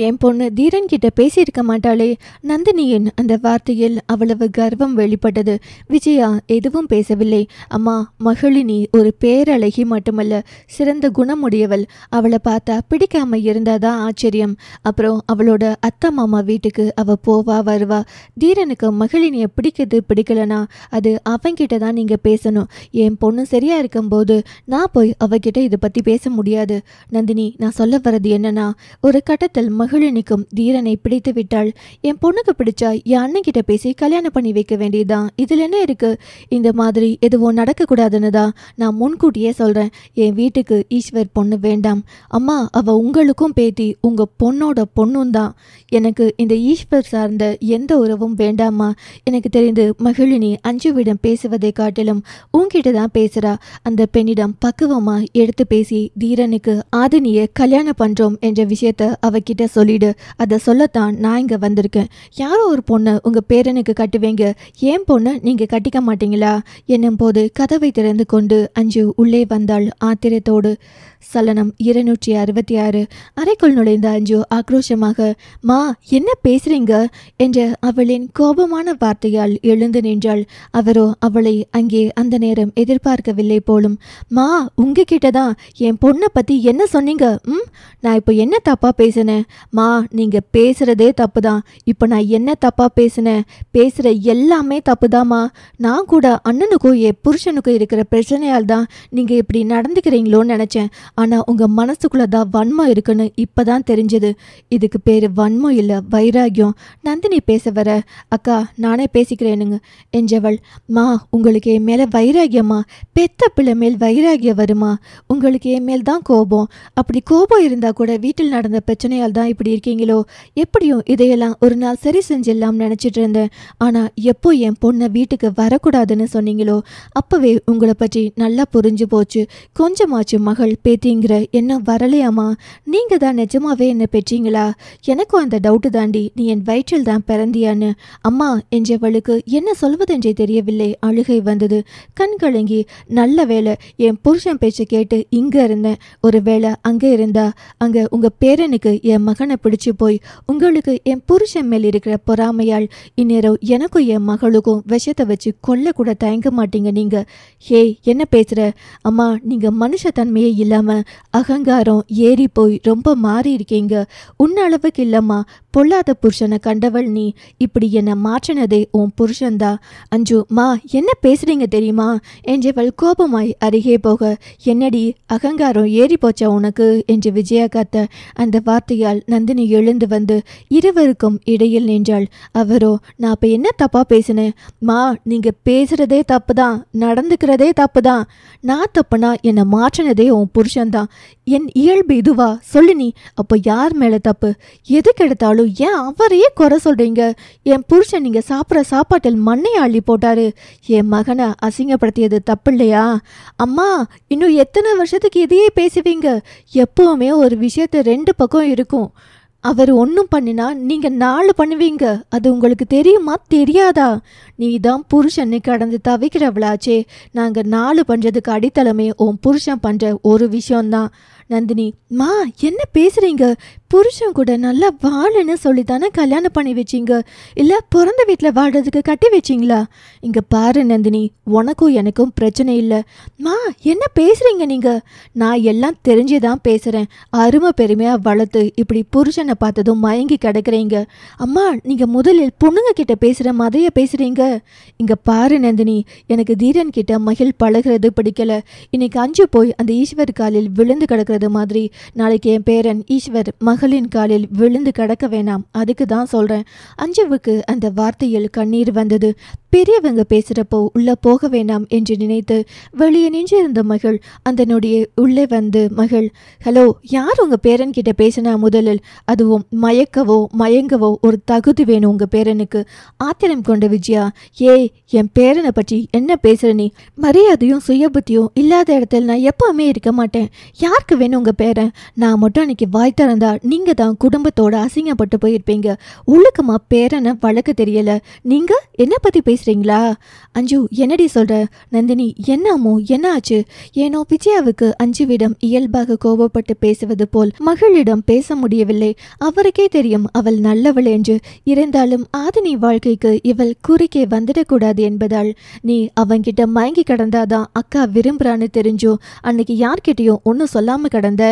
என் பொண்ணு தீரன் கிட்ட பேசியிருக்க மாட்டாளே. நந்தினியின் அந்த வார்த்தையில் அவ்வளவு கர்வம் வெளிப்பட்டது. விஜயா எதுவும் பேசவில்லை. அம்மா மகளினி ஒரு பேரழகி மட்டுமல்ல, சிறந்த குணமுடையவள். அவளை பார்த்தா பிடிக்காம இருந்தாதான் ஆச்சரியம். அப்புறம் அவளோட அத்தா மாமா வீட்டுக்கு அவ போவா வருவா. தீரனுக்கு மகளினியை பிடிக்குது பிடிக்கலனா அது அவங்கிட்ட தான் நீங்க பேசணும். என் பொண்ணு சரியா இருக்கும்போது நான் போய் அவகிட்ட இதை பத்தி பேச முடியாது. நந்தினி நான் சொல்ல வர்றது என்னன்னா, ஒரு கட்டத்தில் மகளினிக்கும் தீரனை பிடித்து விட்டாள். என் பொண்ணுக்கு பிடிச்சா என் அண்ணன் கிட்ட பேசி கல்யாணம் பண்ணி வைக்க வேண்டியதுதான். இதில் என்ன இருக்கு? இந்த மாதிரி எதுவும் நடக்கக்கூடாதுன்னு தான் நான் முன்கூட்டியே சொல்கிறேன். என் வீட்டுக்கு ஈஸ்வர் பொண்ணு வேண்டாம். அம்மா, அவள் உங்களுக்கும் பேத்தி, உங்கள் பொண்ணோட பொண்ணும் தான். எனக்கு இந்த ஈஸ்வர் சார்ந்த எந்த உறவும் வேண்டாமா. எனக்கு தெரிந்து மகிழினி அஞ்சுவிடம் பேசுவதை காட்டிலும் உன்கிட்ட தான் பேசுகிறா. அந்த பெண்ணிடம் பக்குவமாக எடுத்து பேசி தீரனுக்கு ஆதினியை கல்யாணம் பண்ணுறோம் என்ற விஷயத்த அவகிட்ட சொல்லிடு. அதை சொல்லத்தான் நான் இங்கே வந்திருக்கேன். யாரோ ஒரு பொண்ணை உங்கள் பேரனுக்கு கட்டுவீங்க, ஏன் பொண்ணை நீங்கள் கட்டிக்க மாட்டீங்களா என்னும் போது கதவை திறந்து கொண்டு அஞ்சு உள்ளே வந்தாள் ஆத்திரத்தோடு. சலனம் 266. அறைக்குள் நுழைந்த அஞ்சு ஆக்ரோஷமாக, மா என்ன பேசுறீங்க என்ற அவளின் கோபமான வார்த்தையால் எழுந்து நின்றாள். அவரோ அவளை அங்கே அந்த நேரம் எதிர்பார்க்கவில்லை போலும். மா, உங்ககிட்ட தான் என் பொண்ணை பற்றி என்ன சொன்னீங்க? நான் இப்போ என்ன தப்பாக பேசினேன்? மா, நீங்கள் பேசுகிறதே தப்பு தான். இப்போ நான் என்ன தப்பாக பேசினேன்? பேசுகிற எல்லாமே தப்பு தாம்மா. நான் கூட அண்ணனுக்கும் என் புருஷனுக்கும் இருக்கிற பிரச்சனையால் தான் நீங்கள் இப்படி நடந்துக்கிறீங்களோன்னு நினச்சேன். ஆனால் உங்கள் மனசுக்குள்ளே தான் வன்மம் இருக்குன்னு இப்போ தான் தெரிஞ்சது. இதுக்கு பேர் வன்மம் இல்லை, வைராகியம். நந்தினி பேச வர, அக்கா நானே பேசிக்கிறேனுங்க என்றவள். மா, உங்களுக்கு என் மேலே வைராகியமா? பெத்த பிள்ளை மேல் வைராகியம் வருமா? உங்களுக்கு என் மேல் தான் கோபம். அப்படி கோபம் இருந்தால் கூட வீட்டில் நடந்த பிரச்சனையால் தான் இப்படி இருக்கீங்களோ? எப்படியும் இதையெல்லாம் ஒரு நாள் சரி செஞ்சிடலாம் நினச்சிட்டு இருந்தேன். ஆனால் எப்போ என் பொண்ணை வீட்டுக்கு வரக்கூடாதுன்னு சொன்னீங்களோ அப்போவே உங்களை பற்றி நல்லா புரிஞ்சு போச்சு. கொஞ்சமாச்சு மகள் பேத்திங்கிற என்ன வரலையாமா? நீங்கள் தான் நிஜமாவே என்ன பெற்றீங்களா? எனக்கும் அந்த டவுட்டு தாண்டி. நீ என் வயிற்றில் தான் பிறந்தியான்னு. அம்மா என்றவளுக்கு என்ன சொல்வதென்றே தெரியவில்லை. அழுகை வந்தது. கண் கலங்கி, நல்ல வேலை என் புருஷன் பேச்சை கேட்டு இங்கே இருந்தேன். ஒரு வேளை அங்கே இருந்தா அங்கே உங்கள் பேரனுக்கு என் மகனை பிடிச்சு போய் உங்களுக்கு என் புருஷன் மேல் இருக்கிற பொறாமையால் இந்நேரம் எனக்கும் என் மகளுக்கும் விஷத்தை வச்சு கொல்ல கூட தயங்க மாட்டீங்க நீங்க. ஹே, என்ன பேசுற? அம்மா, நீங்க மனுஷத்தன்மையே இல்லாம அகங்காரம் ஏறி போய் ரொம்ப மாறி இருக்கீங்க. உன்ன அளவுக்கு இல்லம்மா. பொல்லாத புருஷனை கண்டவள் நீ. இப்படி என்னை மாற்றினதே உன் புருஷன்தான். அஞ்சு, மா என்ன பேசுறீங்க தெரியுமா என்றவள் கோபமாய் அருகே போக, என்னடி அகங்காரம் ஏறி போச்சா உனக்கு என்று விஜயா காத்த அந்த வார்த்தையால் நந்தினி எழுந்து வந்து இருவருக்கும் இடையில் நின்றாள். அவரோ, நான் இப்போ என்ன தப்பா பேசினேன்? மா, நீங்க பேசுறதே தப்பு தான், நடந்துக்கிறதே தப்பு தான். நான் தப்புனா என்னை மாற்றினதே உன் புருஷன்தான். என் இயல்பு இதுவா சொல்லு நீ. அப்போ யார் மேலே தப்பு? எதுக்கு எடுத்தாலும் ஏன் அவரையே குறை சொல்றீங்க? என் புருஷன் நீங்க சாப்பிட்ற சாப்பாட்டில் மண்ணை அள்ளி போட்டாரு. என் மகனை அசிங்கப்படுத்தியது தப்பு இல்லையா? அம்மா, இன்னும் எத்தனை வருஷத்துக்கு இதையே பேசுவீங்க? எப்பவுமே ஒரு விஷயத்த 2 பக்கம் இருக்கும். அவர் ஒன்றும் பண்ணினா நீங்கள் 4 பண்ணுவீங்க. அது உங்களுக்கு தெரியுமா தெரியாதா? நீ தான் புருஷனை கடந்து தவிக்கிறவளாச்சே. நாங்கள் 4 பண்ணுறதுக்கு அடித்தளமே உன் புருஷன் பண்ணுற ஒரு விஷயம்தான். நந்தினி, மா என்ன பேசுறீங்க? புருஷன் கூட நல்லா வாழுன்னு சொல்லி தானே கல்யாணம் பண்ணி வச்சிங்க, இல்லை பிறந்த வீட்டில் வாழ்றதுக்கு கட்டி வச்சிங்களா? இங்கே பாரு நந்தினி, உனக்கும் எனக்கும் பிரச்சனை இல்லை. மா என்ன பேசுறீங்க நீங்கள்? நான் எல்லாம் தெரிஞ்சே தான் பேசுகிறேன். அருமை பெருமையாக வளர்த்து இப்படி புருஷனை பார்த்ததும் மயங்கி கிடக்குறீங்க. அம்மா, நீங்கள் முதலில் பொண்ணுங்க கிட்ட பேசுகிற மாதிரியே பேசுகிறீங்க. இங்கே பாரு நந்தினி, எனக்கு தீரன் கிட்ட மகிழ் பழகிறது பிடிக்கல. இன்னைக்கு அஞ்சு போய் அந்த ஈஸ்வர் காலில் விழுந்து கிடக்கிறது மாதிரி நாளைக்கு என் பேரன் ஈஸ்வர் மகளின் காலில் விழுந்து கிடக்க வேணாம். அதுக்கு தான் சொல்கிறேன். அஞ்சுவுக்கு அந்த வார்த்தையில் கண்ணீர் வந்தது. பெரியவங்க பேசுகிறப்போ உள்ளே போக வேண்டாம் என்று நினைத்து வெளியே நின்றிருந்த மகள் அந்த நொடியே உள்ளே வந்து, மகள், ஹலோ, யார் உங்கள் பேரன்கிட்ட பேசினா முதலில்? அதுவும் மயக்கவோ மயங்கவோ ஒரு தகுதி வேணும் உங்கள் பேரனுக்கு. ஆத்திரம் கொண்ட விஜயா, ஏய், என் பேரனை பற்றி என்ன பேசுகிற நீ? மரியாதையும் சுயபுத்தியும் இல்லாத இடத்துல நான் எப்பவுமே இருக்க மாட்டேன். யாருக்கு வேணும் உங்கள் பேரன்? நான் மட்டும் அன்னைக்கு வாய் திறந்தா நீங்கள் தான் குடும்பத்தோட அசிங்கப்பட்டு போயிருப்பீங்க. ஒழுக்கமாக பேரனை வளர்க்க தெரியல. நீங்கள் என்ன பற்றி பேசுகிறீங்களா? அஞ்சு, என்னடி சொல்கிற? நந்தினி, என்னமோ என்ன ஆச்சு? ஏனோ விஜயாவுக்கு அஞ்சுவிடம் இயல்பாக கோபப்பட்டு பேசுவது போல் மகளிடம் பேச முடியவில்லை. அவருக்கே தெரியும் அவள் நல்லவள் என்று. இருந்தாலும் ஆதினி வாழ்க்கைக்கு இவள் குறுக்கே வந்துடக்கூடாது என்பதால், நீ அவன்கிட்ட மயங்கி கடந்தாதான் அக்கா விரும்புறான்னு தெரிஞ்சோ அன்னைக்கு யார்கிட்டையும் ஒன்றும் சொல்லாம கடந்த.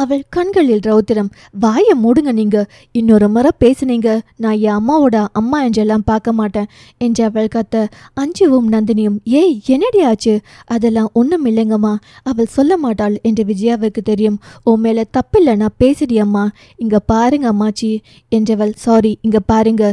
அவள் கண்களில் ரௌத்திரம். வாயை மூடுங்க நீங்க. இன்னொரு முறை பேசுனீங்க நான் என் அம்மாவோட அம்மா என்றெல்லாம் பார்க்க மாட்டேன் என்று அவள் கத்த அஞ்சுவும் நந்தினியும் ஏய் என்னடி ஆச்சு? அதெல்லாம் ஒன்றும் இல்லைங்கம்மா, அவள் சொல்ல மாட்டாள் என்று விஜயாவுக்கு தெரியும். உன் மேலே தப்பில்லை, நான் பேசுறியம்மா. இங்கே பாருங்க அம்மாச்சி என்றவள். சாரி, இங்கே பாருங்க,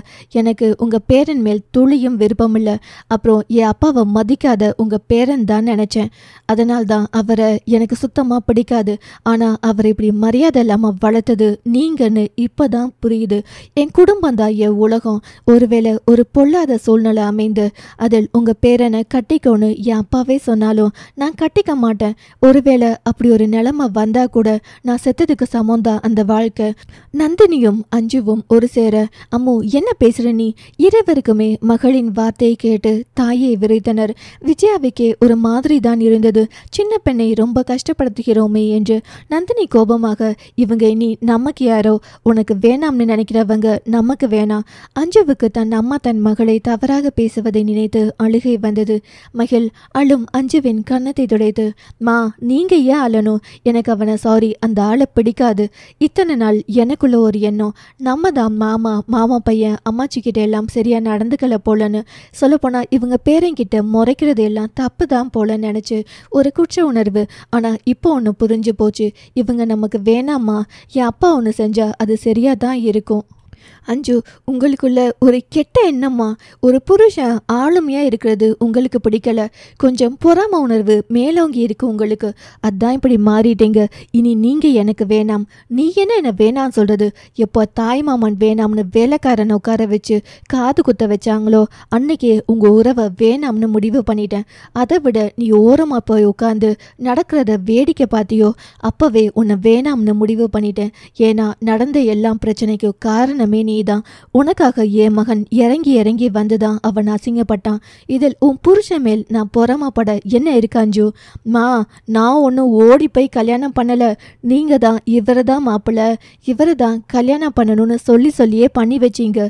எனக்கு உங்கள் பேரன் மேல் துளியும் விருப்பம் இல்லை. அப்புறம் என் அப்பாவை மதிக்காத உங்கள் பேரன் தான் நினச்சேன். அதனால்தான் அவரை எனக்கு சுத்தமாக பிடிக்காது. ஆனால் அவரை இப்படி மரியாதை இல்லாமல் வளர்த்தது நீங்கன்னு இப்போதான் புரியுது. என் குடும்பம் தான் என் உலகம். ஒருவேளை ஒரு பொல்லாத சூழ்நிலை அமைந்து அதில் உங்கள் பேரனை கட்டிக்கோன்னு என் அப்பாவே சொன்னாலும் நான் கட்டிக்க மாட்டேன். ஒருவேளை அப்படி ஒரு நிலைமை வந்தால் கூட நான் செத்ததுக்கு சமம்தான் அந்த வாழ்க்கை. நந்தினியும் அஞ்சுவும் ஒரு சேர அம்மு என்ன பேசுகிற நீ? இருவருக்குமே மகளின் வார்த்தையை கேட்டு தாயை விரைத்தனர். விஜயாவுக்கே ஒரு மாதிரி தான் இருந்தது. சின்ன பெண்ணை ரொம்ப கஷ்டப்படுத்துகிறோமே என்று. நந்தினி கோபமாக, இவங்க இனி நமக்கு யாரோ, உனக்கு வேணாம்னு நினைக்கிறவங்க நமக்கு வேணாம். அஞ்சுவுக்கு தன் அம்மா தன் மகளை தவறாக பேசுவதை நினைத்து அழுகை வந்தது. மகள் அழும் அஞ்சுவின் கன்னத்தை துடைத்து, மா நீங்க ஏன் அழணும்? எனக்கு அவனை சாரி, அந்த ஆளை பிடிக்காது. இத்தனை நாள் எனக்குள்ள ஒரு எண்ணம், நம்ம தான் மாமா பையன் அம்மாச்சி கிட்ட எல்லாம் சரியா நடந்துக்கல போலன்னு. சொல்லப்போனா இவங்க பேரங்கிட்ட முறைக்கிறது எல்லாம் தப்பு தான் போல நினைச்சு ஒரு குற்ற உணர்வு. ஆனா இப்போ ஒன்று புரிஞ்சு போச்சு, இவங்க நமக்கு வேணாமா. என் அப்பா ஒன்று செஞ்சா அது சரியா தான் இருக்கும். அஞ்சு, உங்களுக்குள்ள ஒரு கெட்ட எண்ணம்மா. ஒரு புருஷன் ஆளுமையாக இருக்கிறது உங்களுக்கு பிடிக்கல. கொஞ்சம் பொறாம உணர்வு மேலோங்கி இருக்கு உங்களுக்கு. அதான் இப்படி மாறிட்டீங்க. இனி நீங்கள் எனக்கு வேணாம். நீ என்ன என்னை வேணான்னு சொல்கிறது? எப்போ தாய் மாமன் வேணாம்னு வேலைக்காரனை உட்கார வச்சு காது குத்த வச்சாங்களோ அன்னைக்கே உங்கள் உறவை வேணாம்னு முடிவு பண்ணிட்டேன். அதை விட நீ ஓரமாக போய் உட்காந்து நடக்கிறத வேடிக்கை பார்த்தியோ அப்போவே உன்னை வேணாம்னு முடிவு பண்ணிட்டேன். ஏன்னா நடந்த எல்லா பிரச்சனைக்கும் காரணமே நீதான். உனக்காக என் மகன் இறங்கி இறங்கி வந்துதான் அவன் அசிங்கப்பட்டான். இதில் உன் புருஷன் மேல் நான் பொறாமப்பட என்ன இருக்காஞ்சு? மா, நான் ஒன்றும் ஓடி போய் கல்யாணம் பண்ணலை. நீங்கள் தான் இவரை தான் மாப்பிள்ளை, இவரை தான் கல்யாணம் பண்ணணும்னு சொல்லியே பண்ணி வச்சிங்க.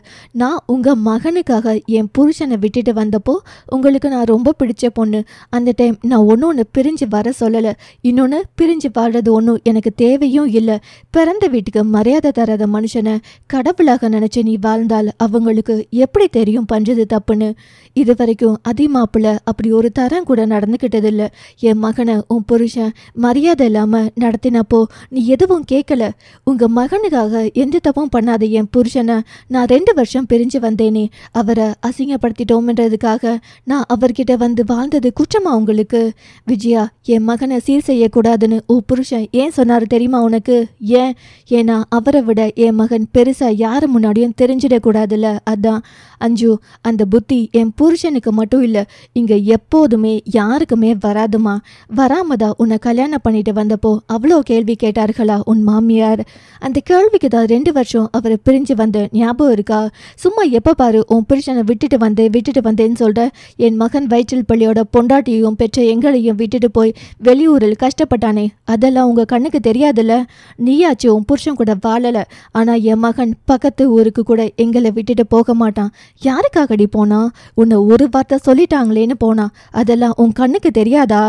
நான் உங்கள் மகனுக்காக என் புருஷனை விட்டுட்டு வந்தப்போ உங்களுக்கு நான் ரொம்ப பிடிச்ச பொண்ணு. அந்த டைம் நான் ஒன்று பிரிஞ்சு வர சொல்லலை. இன்னொன்று பிரிஞ்சு வாழ்றது ஒன்றும் எனக்கு தேவையும் இல்லை. பிறந்த வீட்டுக்கு மரியாதை தராத மனுஷனை கடவுளாக நினைச்சு நீ வாழ்ந்தால் அவங்களுக்கு எப்படி தெரியும் பண்றது தப்புன்னு? இது வரைக்கும் அதிமாப்பிள்ள அப்படி ஒரு தரம் கூட நடந்துக்கிட்டதில்ல. என் மகனை உன் புருஷன் மரியாதை இல்லாம நடத்தினப்போ நீ எதுவும் கேட்கல. உங்க மகனுக்காக எந்த தப்பும் பண்ணாத என் புருஷனை நான் 2 வருஷம் பிரிஞ்சு வந்தேனே, அவரை அசிங்கப்படுத்திட்டோம்ன்றதுக்காக நான் அவர்கிட்ட வந்து வாழ்ந்தது குற்றமா உங்களுக்கு? விஜயா, என் மகனை சீர் செய்யக்கூடாதுன்னு உன் புருஷன் ஏன் சொன்னாரு தெரியுமா உனக்கு? ஏன்னா அவரை விட என் மகன் பெருசா யாரு முன்னாடியும் தெரிஞ்சிடக்கூடாதுல்ல. அதான் அஞ்சு, அந்த புத்தி என் புருஷனுக்கு மட்டும் இல்லை, இங்க எப்போதுமே யாருக்குமே வராதுமா. வராமதா உன்னை கல்யாணம் பண்ணிட்டு வந்தப்போ அவ்வளோ கேள்வி கேட்டார்களா உன் மாமியார்? அந்த கேள்விக்கு தான் 2 வருஷம் அவரை பிரிஞ்சு வந்த ஞாபகம் இருக்கா? சும்மா எப்போ பாரு உன் புருஷனை விட்டுட்டு வந்தேன்னு சொல்ற. என் மகன் வயிற்றில் பள்ளியோட பொண்டாட்டியையும் பெற்ற எங்களையும் விட்டுட்டு போய் வெளியூரில் கஷ்டப்பட்டானே, அதெல்லாம் உங்க கண்ணுக்கு தெரியாதுல்ல? நீயாச்சு உன் புருஷன் கூட வாழல, ஆனா என் மகன் பக்கத்து ஊருக்கு கூட எங்களை விட்டுட்டு போக மாட்டான். யாருக்காகடி போனா? உன்னை ஒரு வார்த்தை சொல்லிட்டாங்களேன்னு போனா. அதெல்லாம் உன் கண்ணுக்கு தெரியாதா?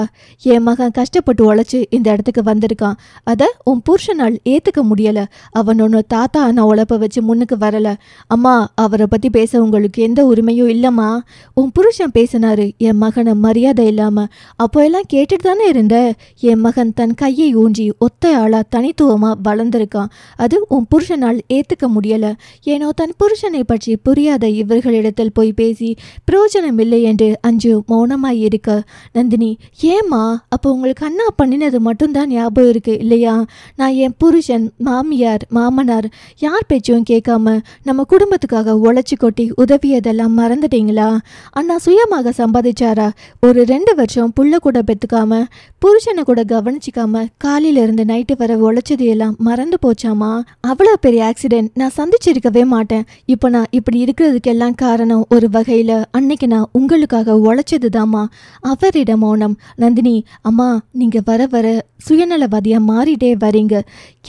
என் மகன் கஷ்டப்பட்டு உழைச்சு இந்த இடத்துக்கு வந்திருக்கான். அதை உன் புருஷனால் ஏத்துக்க முடியல. அவன் ஒன்று தாத்தா நான் உழைப்ப வச்சு முன்னுக்கு வரல. அம்மா, அவரை பத்தி பேச உங்களுக்கு எந்த உரிமையும் இல்லம்மா. உன் புருஷன் பேசினாரு என் மகனை மரியாதை இல்லாம. அப்போ எல்லாம் கேட்டுட்டு தானே இருந்த. என் மகன் தன் கையை ஊன்றி ஒத்த ஆளா தனித்துவமா வளர்ந்திருக்கான். அது உன் புருஷனால் ஏத்துக்க முடியல. ஏனோ தன் புருஷனை பற்றி புரியாத இவர்களிடத்தில் போய் பேசி பிரயோஜனம் இல்லை என்று அஞ்சு மௌனமாய் இருக்க, நந்தினி, ஏம்மா அப்போ உங்களுக்கு அண்ணா பண்ணினது மட்டும்தான் ஞாபகம் இருக்கு இல்லையா? நான் என் புருஷன், மாமியார், மாமனார் யார் பேச்சையும் கேட்காம நம்ம குடும்பத்துக்காக உழைச்சி கொட்டி உதவியதெல்லாம் மறந்துட்டீங்களா? அண்ணா சுயமாக சம்பாதிச்சாரா? ஒரு 2 வருஷம் புள்ள கூட பெற்றுக்காம புருஷனை கூட கவனிச்சிக்காம காலையில இருந்து நைட்டு வர உழைச்சது எல்லாம் மறந்து போச்சாமா? அவ்வளோ பெரிய ஆக்சிடென்ட் நான் சந்திச்சிருக்கவே மாட்டேன். இப்போ நான் இப்படி இருக்கிறதுக்கெல்லாம் காரணம் ஒரு வகையில் அன்னைக்கு நான் உங்களுக்காக உழைச்சது தாம்மா. அவரிடம் மௌனம். நந்தினி, அம்மா, நீங்கள் வர வர சுயநலவாதியாக மாறிட்டே வரீங்க.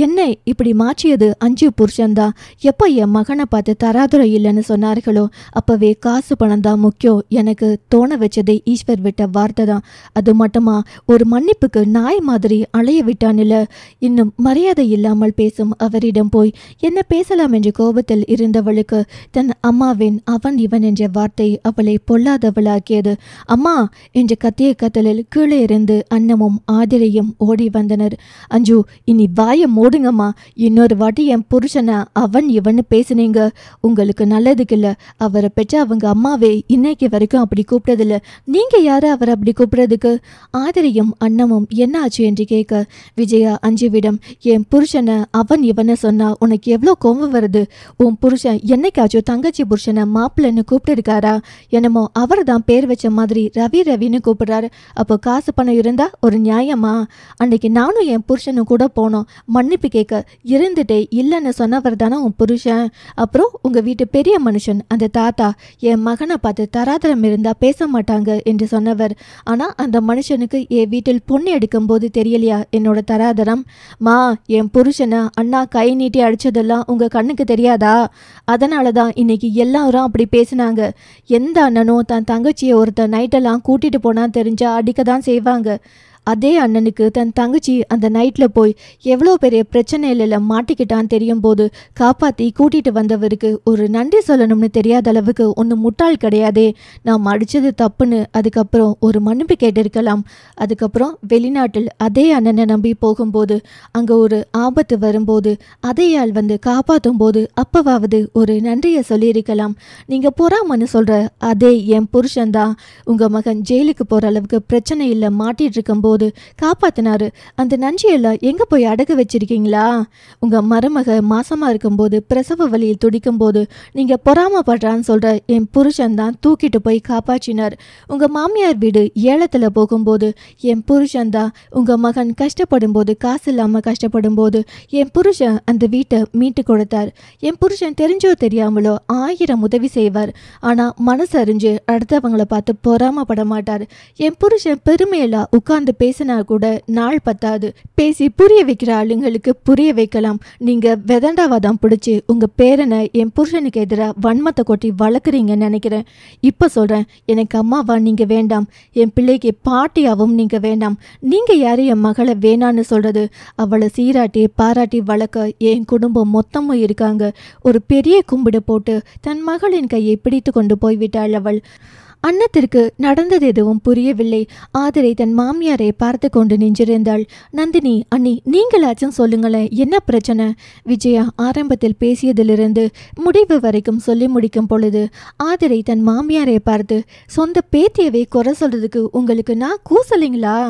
என்னை இப்படி மாற்றியது அஞ்சு புருஷன்தான். எப்போ என் மகனை பார்த்து தராதுரை இல்லைன்னு சொன்னார்களோ அப்போவே காசு பணம் தான் முக்கியம் எனக்கு தோண வச்சதே ஈஸ்வர் விட்ட வார்த்தை தான். அது மட்டுமா, ஒரு மன்னிப்புக்கு நாய் மாதிரி அலைய விட்டானில்ல. இன்னும் மரியாதை இல்லாமல் பேசும் அவரிடம் போய் என்ன பேசலாம் என்று கோபத்தில் இருந்தவளுக்கு தன் அம்மாவின் அவன் இவன் என்ற வார்த்தை அவளை பொல்லாதவளாக்கியது. அம்மா என்ற கத்திய கத்தலில் கீழே இருந்து அன்னமும் ஆதிரையும் ஓடி வந்தனர். அஞ்சு, இனி வாயை மூடுங்கம்மா. இன்னொரு வாட்டி என் புருஷனை அவன் இவன்னு பேசுனீங்க, உங்களுக்கு நல்லதுக்கில்ல. அவரை பெற்ற அவங்க அம்மாவே இன்னைக்கு வரைக்கும் அப்படி கூப்பிட்டதில்ல. நீங்க யாரு அவரை அப்படி கூப்பிடுறதுக்கு? ஆதிரையும் அன்னமும் என்ன ஆச்சு என்று கேட்க விஜயா அஞ்சுவிடம், என் புருஷனை அவன் இவனை சொன்னா உனக்கு எவ்வளோ கோபம் வருது? உன் புருஷன் என்னைக்காச்சும் தங்கச்சி புருஷனை மாப்பிள்ளைன்னு கூப்பிட்டுருக்காரா? என்னமோ அவர் தான் பேர் வச்ச மாதிரி ரவி ரவின்னு கூப்பிடுறாரு. அப்போ காசு பணம் இருந்தா ஒரு நியாயமா? அன்னைக்கு நானும் என் புருஷனும் கூட போனோம் மன்னிப்பு கேட்க. இருந்துட்டே இல்லைன்னு சொன்னவர் தானே உன் புருஷன். அப்புறம் உங்க வீட்டு பெரிய மனுஷன் அந்த தாத்தா என் மகனை பார்த்து தராதரம் இருந்தா பேச மாட்டாங்க என்று சொன்னவர். ஆனா அந்த மனுஷனுக்கு என் வீட்டில் பொண்ணு எடுக்கும் போது தெரியலையா என்னோட தராதரம்? மா, என் புருஷனை அண்ணா கை நீட்டி அடிச்சதெல்லாம் உங்க கண்ணுக்கு தெரியாதா? அதனாலதான் இன்னைக்கு எல்லாரும் அப்படி பேசினாங்க. எந்த அண்ணனும் தன் தங்கச்சியை ஒருத்தர் நைட்டெல்லாம் கூட்டிட்டு போனா தெரிஞ்சா அடிக்க தான் செய்வாங்க. அதே அண்ணனுக்கு தன் தங்கச்சி அந்த நைட்டில் போய் எவ்வளோ பெரிய பிரச்சனையில மாட்டிக்கிட்டான்னு தெரியும் போது காப்பாற்றி கூட்டிகிட்டு வந்தவருக்கு ஒரு நன்றி சொல்லணும்னு தெரியாத அளவுக்கு ஒன்றும் முட்டாள் கிடையாதே. நாம் அடித்தது தப்புன்னு அதுக்கப்புறம் ஒரு மன்னிப்பு கேட்டிருக்கலாம். அதுக்கப்புறம் வெளிநாட்டில் அதே அண்ணனை நம்பி போகும்போது அங்கே ஒரு ஆபத்து வரும்போது அதே ஆள் வந்து காப்பாற்றும் போது அப்பவாவது ஒரு நன்றியை சொல்லியிருக்கலாம். நீங்கள் பொறாமன்னு சொல்கிற அதே என் புருஷன்தான் உங்கள் மகன் ஜெயிலுக்கு போகிற அளவுக்கு பிரச்சனை இல்லை மாட்டிகிட்டு இருக்கும்போது காப்பாத்தினாரு. அந்த நன்றியெல்லாம் எங்க போய் அடகு வச்சிருக்கீங்களா? உங்க மருமக மாசமா இருக்கும்போது பிரசவ வலியில் துடிக்கும் போது நீங்க பொறாமப்படுறான்னு சொல்ற என் புருஷன் தான் தூக்கிட்டு போய் காப்பாற்றினார். உங்க மாமியார் வீடு ஏலத்துல போகும்போது என் புருஷன் தான் உங்க மகன் கஷ்டப்படும் போது காசு இல்லாம கஷ்டப்படும் போது என் புருஷன் அந்த வீட்டை மீட்டு கொடுத்தார். என் புருஷன் தெரிஞ்சோ தெரியாமலோ 1000 உதவி செய்வார். ஆனா மனசு அறிஞ்சு அடுத்தவங்களை பார்த்து பொறாமப்பட மாட்டார். என் புருஷன் பெருமையெல்லாம் உட்கார்ந்து பேசினா கூட நாள் பத்தாது. பேசி புரிய வைக்கிற ஆளுங்களுக்கு புரிய வைக்கலாம். நீங்க வெதண்டாவாதான் பிடிச்சி உங்க பேரனை என் புருஷனுக்கு எதிராக வன்மத்தை கொட்டி வளர்க்குறீங்கன்னு நினைக்கிறேன். இப்ப சொல்றேன், எனக்கு அம்மாவா நீங்க வேண்டாம், என் பிள்ளைக்கு பாட்டியாவும் நீங்க வேண்டாம். நீங்க யாரு என் மகளை வேணான்னு சொல்றது? அவளை சீராட்டி பாராட்டி வளர்க்க என் குடும்பம் மொத்தமும் இருக்காங்க. ஒரு பெரிய கும்பிடு போட்டு தன் மகளின் கையை பிடித்து கொண்டு போய்விட்டாள் அவள். அன்னத்திற்கு நடந்தது எதுவும் புரியவில்லை. ஆதிரை தன் மாமியாரை பார்த்து கொண்டு நின்றிருந்தாள். நந்தினி, அண்ணி நீங்களாச்சும் சொல்லுங்களேன், என்ன பிரச்சனை? விஜயா ஆரம்பத்தில் பேசியதிலிருந்து முடிவு வரைக்கும் சொல்லி முடிக்கும் பொழுது ஆதிரை தன் மாமியாரை பார்த்து, சொந்த பேத்தியவே குறை சொல்றதுக்கு உங்களுக்கு நான் கூசலைங்களா?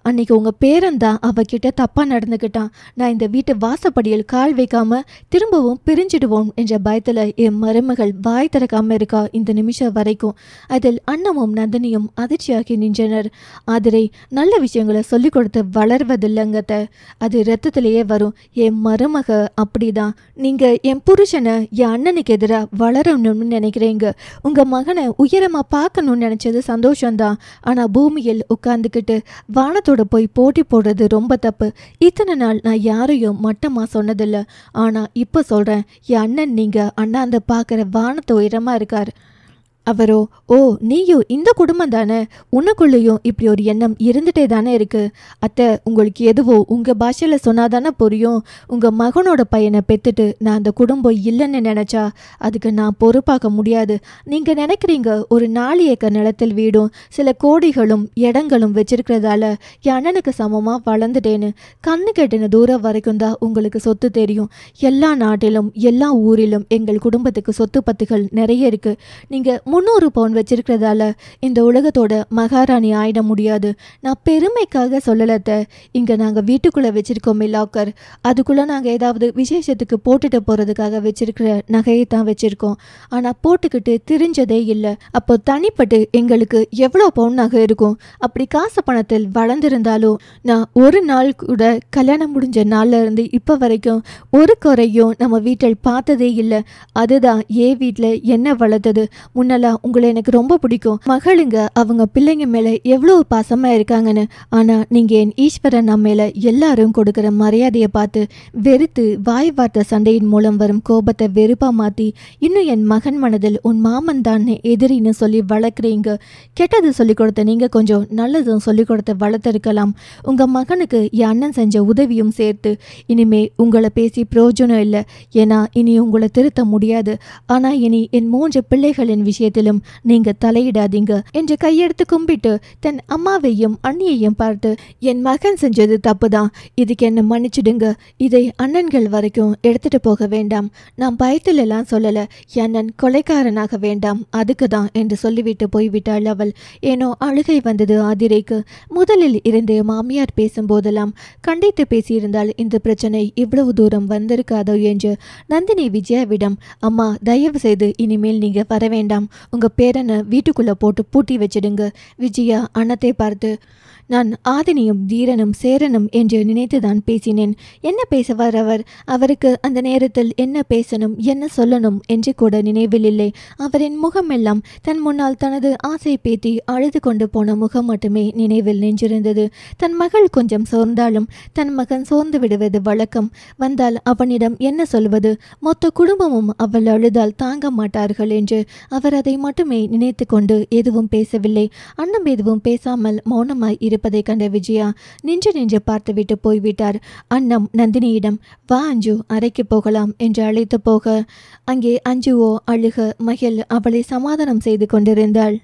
அன்னைக்கு உங்க பேரன் தான் அவகிட்ட தப்பா நடந்துக்கிட்டான். நான் இந்த வீட்டு வாசப்படியில் கால் வைக்காம திரும்பவும் பிரிஞ்சிடுவோம் என்ற பயத்துல என் மருமகள் வாய் திறக்காம இருக்கா இந்த நிமிஷம் வரைக்கும். அதில் அண்ணமும் நந்தினியும் அதிர்ச்சியாகி நின்றனர். ஆதிரை, நல்ல விஷயங்களை சொல்லி கொடுத்து வளர்வதில்லைங்கத்த, அது ரத்தத்திலேயே வரும். என் மருமக அப்படிதான். நீங்க என் புருஷனை என் அண்ணனுக்கு எதிராக வளரணும்னு நினைக்கிறீங்க. உங்க மகனை உயரமா பார்க்கணும்னு நினைச்சது சந்தோஷம்தான். ஆனா பூமியில் உட்கார்ந்துக்கிட்டு வானத்தோட போய் போட்டி போடுறது ரொம்ப தப்பு. இத்தனை நாள் நான் யாரையும் மட்டமா சொன்னதில்லை. ஆனா இப்ப சொல்றேன், என் அண்ணன் நீங்க அண்ணாந்த பார்க்குற வானத்து உயரமா இருக்காரு. அவரோ, ஓ நீயும் இந்த குடும்பம் தானே, உனக்குள்ளேயும் இப்படி ஒரு எண்ணம் இருந்துட்டே தானே இருக்கு. அத்தை, உங்களுக்கு எதுவோ உங்க பாஷையில சொன்னாதானே புரியும். உங்க மகனோட பையனை பெத்துட்டு நான் அந்த குடும்பம் இல்லைன்னு நினைச்சா அதுக்கு நான் பொறுப்பாக்க முடியாது. நீங்க நினைக்கிறீங்க ஒரு 4 ஏக்கர் நிலத்தில் வீடும் சில கோடிகளும் இடங்களும் வச்சிருக்கிறதால என் அண்ணனுக்கு சமமா வளர்ந்துட்டேன்னு. கண்ணு கெட்டின தூரம் வரைக்கும் தான் உங்களுக்கு சொத்து தெரியும். எல்லா நாட்டிலும் எல்லா ஊரிலும் எங்கள் குடும்பத்துக்கு சொத்து பத்துகள் நிறைய இருக்கு. நீங்க 300 பவுன் வச்சிருக்கிறதால இந்த உலகத்தோட மகாராணி ஆயிட முடியாது. நான் பெருமைக்காக சொல்லலத்த. இங்க நாங்க வீட்டுக்குள்ள வச்சிருக்கோமே லாக்கர், அதுக்குள்ள நாங்க ஏதாவது விசேஷத்துக்கு போட்டுட்டு போறதுக்காக வச்சிருக்கிற நகையை தான் வச்சிருக்கோம். ஆனா போட்டுக்கிட்டு தெரிஞ்சதே இல்லை. அப்போ தனிப்பட்டு எங்களுக்கு எவ்வளோ பவுன் நகை இருக்கும்? அப்படி காசு பணத்தில் வளர்ந்திருந்தாலும் நான் ஒரு நாள் கூட கல்யாணம் முடிஞ்ச நாள்ல இருந்து இப்ப வரைக்கும் ஒரு குறையும் நம்ம வீட்டில் பார்த்ததே இல்லை. அதுதான் வீட்டில் என்ன வளர்த்தது. முன்னெல்லாம் விஜயா, உங்களை எனக்கு ரொம்ப பிடிக்கும். மகளுங்க அவங்க பிள்ளைங்க மேல எவ்வளவு பாசமா இருக்காங்கன்னு. ஆனா நீங்க என் ஈஸ்வரன் மேல எல்லாரும் கொடுக்கிற மரியாதையை பார்த்து வெறுத்து வாய் வார்த்தை சண்டையின் மூலம் வரும் கோபத்தை வெறுப்பா மாத்தி இன்னும் என் மகன் மனதில் உன் மாமன் தான் எதிரின்னு சொல்லி வளர்க்குறீங்க. கெட்டது சொல்லிக் கொடுத்த நீங்க கொஞ்சம் நல்லதும் சொல்லிக் கொடுத்த வளர்த்திருக்கலாம். உங்க மகனுக்கு என் அண்ணன் செஞ்ச உதவியும் சேர்த்து. இனிமே உங்களை பேசி பிரயோஜனம் இல்லை. ஏன்னா இனி உங்களை திருத்த முடியாது. ஆனா இனி என் 3 பிள்ளைகளின் விஷயத்திலும் நீங்க தலையிடாதீங்க என்று கையெடுத்து கும்பிட்டு தன் அம்மாவையும் அண்ணியையும் பார்த்து, என் மகன் செஞ்சது தப்புதான், இதுக்கு என்ன மன்னிச்சிடுங்க. இதை அண்ணன்கள் வரைக்கும் எடுத்துட்டு போக வேண்டாம். நான் பயத்தில் எல்லாம் சொல்லல. அண்ணன் கொலைக்காரனாக வேண்டாம், அதுக்கு தான் என்று சொல்லிவிட்டு போய்விட்டாள் அவள். ஏனோ அழுகை வந்தது ஆதிரைக்கு. முதலில் இருந்தே மாமியார் பேசும்போதெல்லாம் கண்டித்து பேசியிருந்தால் இந்த பிரச்சனை இவ்வளவு தூரம் வந்திருக்காதோ என்று நந்தினி விஜயாவிடம், அம்மா தயவு செய்து இனிமேல் நீங்க வர வேண்டாம், உங்க பேரனை வீட்டுக்குள்ள போட்டு பூட்டி வச்சிடுங்க. விஜயா அண்ணத்தை பார்த்து, நான் ஆதினியும் தீரனும் சேரனும் என்று நினைத்துதான் பேசினேன். என்ன பேசுவார் அவர்? அவருக்கு அந்த நேரத்தில் என்ன பேசணும் என்ன சொல்லணும் என்று கூட நினைவில் இல்லை. அவரின் முகமெல்லாம் தன் முன்னால் தனது ஆசை பேத்தி அழுது கொண்டு போன முகம் மட்டுமே நினைவில் நின்றிருந்தது. தன் மகள் கொஞ்சம் சோர்ந்தாலும் தன் மகன் சோர்ந்து விடுவது வழக்கம். வந்தால் அவனிடம் என்ன சொல்வது? மொத்த குடும்பமும் அவள் அழுதால் தாங்க மாட்டார்கள் என்று அவர் அதை மட்டுமே நினைத்து கொண்டு எதுவும் பேசவில்லை. அண்ணம் எதுவும் பேசாமல் மௌனமாய் இருப்பதை கண்ட விஜயா நின்று பார்த்துவிட்டு போய்விட்டார். அண்ணம் நந்தினியிடம், வா அஞ்சு, அறைக்கு போகலாம் என்று அழைத்து போக அங்கே அஞ்சுவோ அழுக மகிழ் அவளை சமாதானம் செய்து கொண்டிருந்தாள்.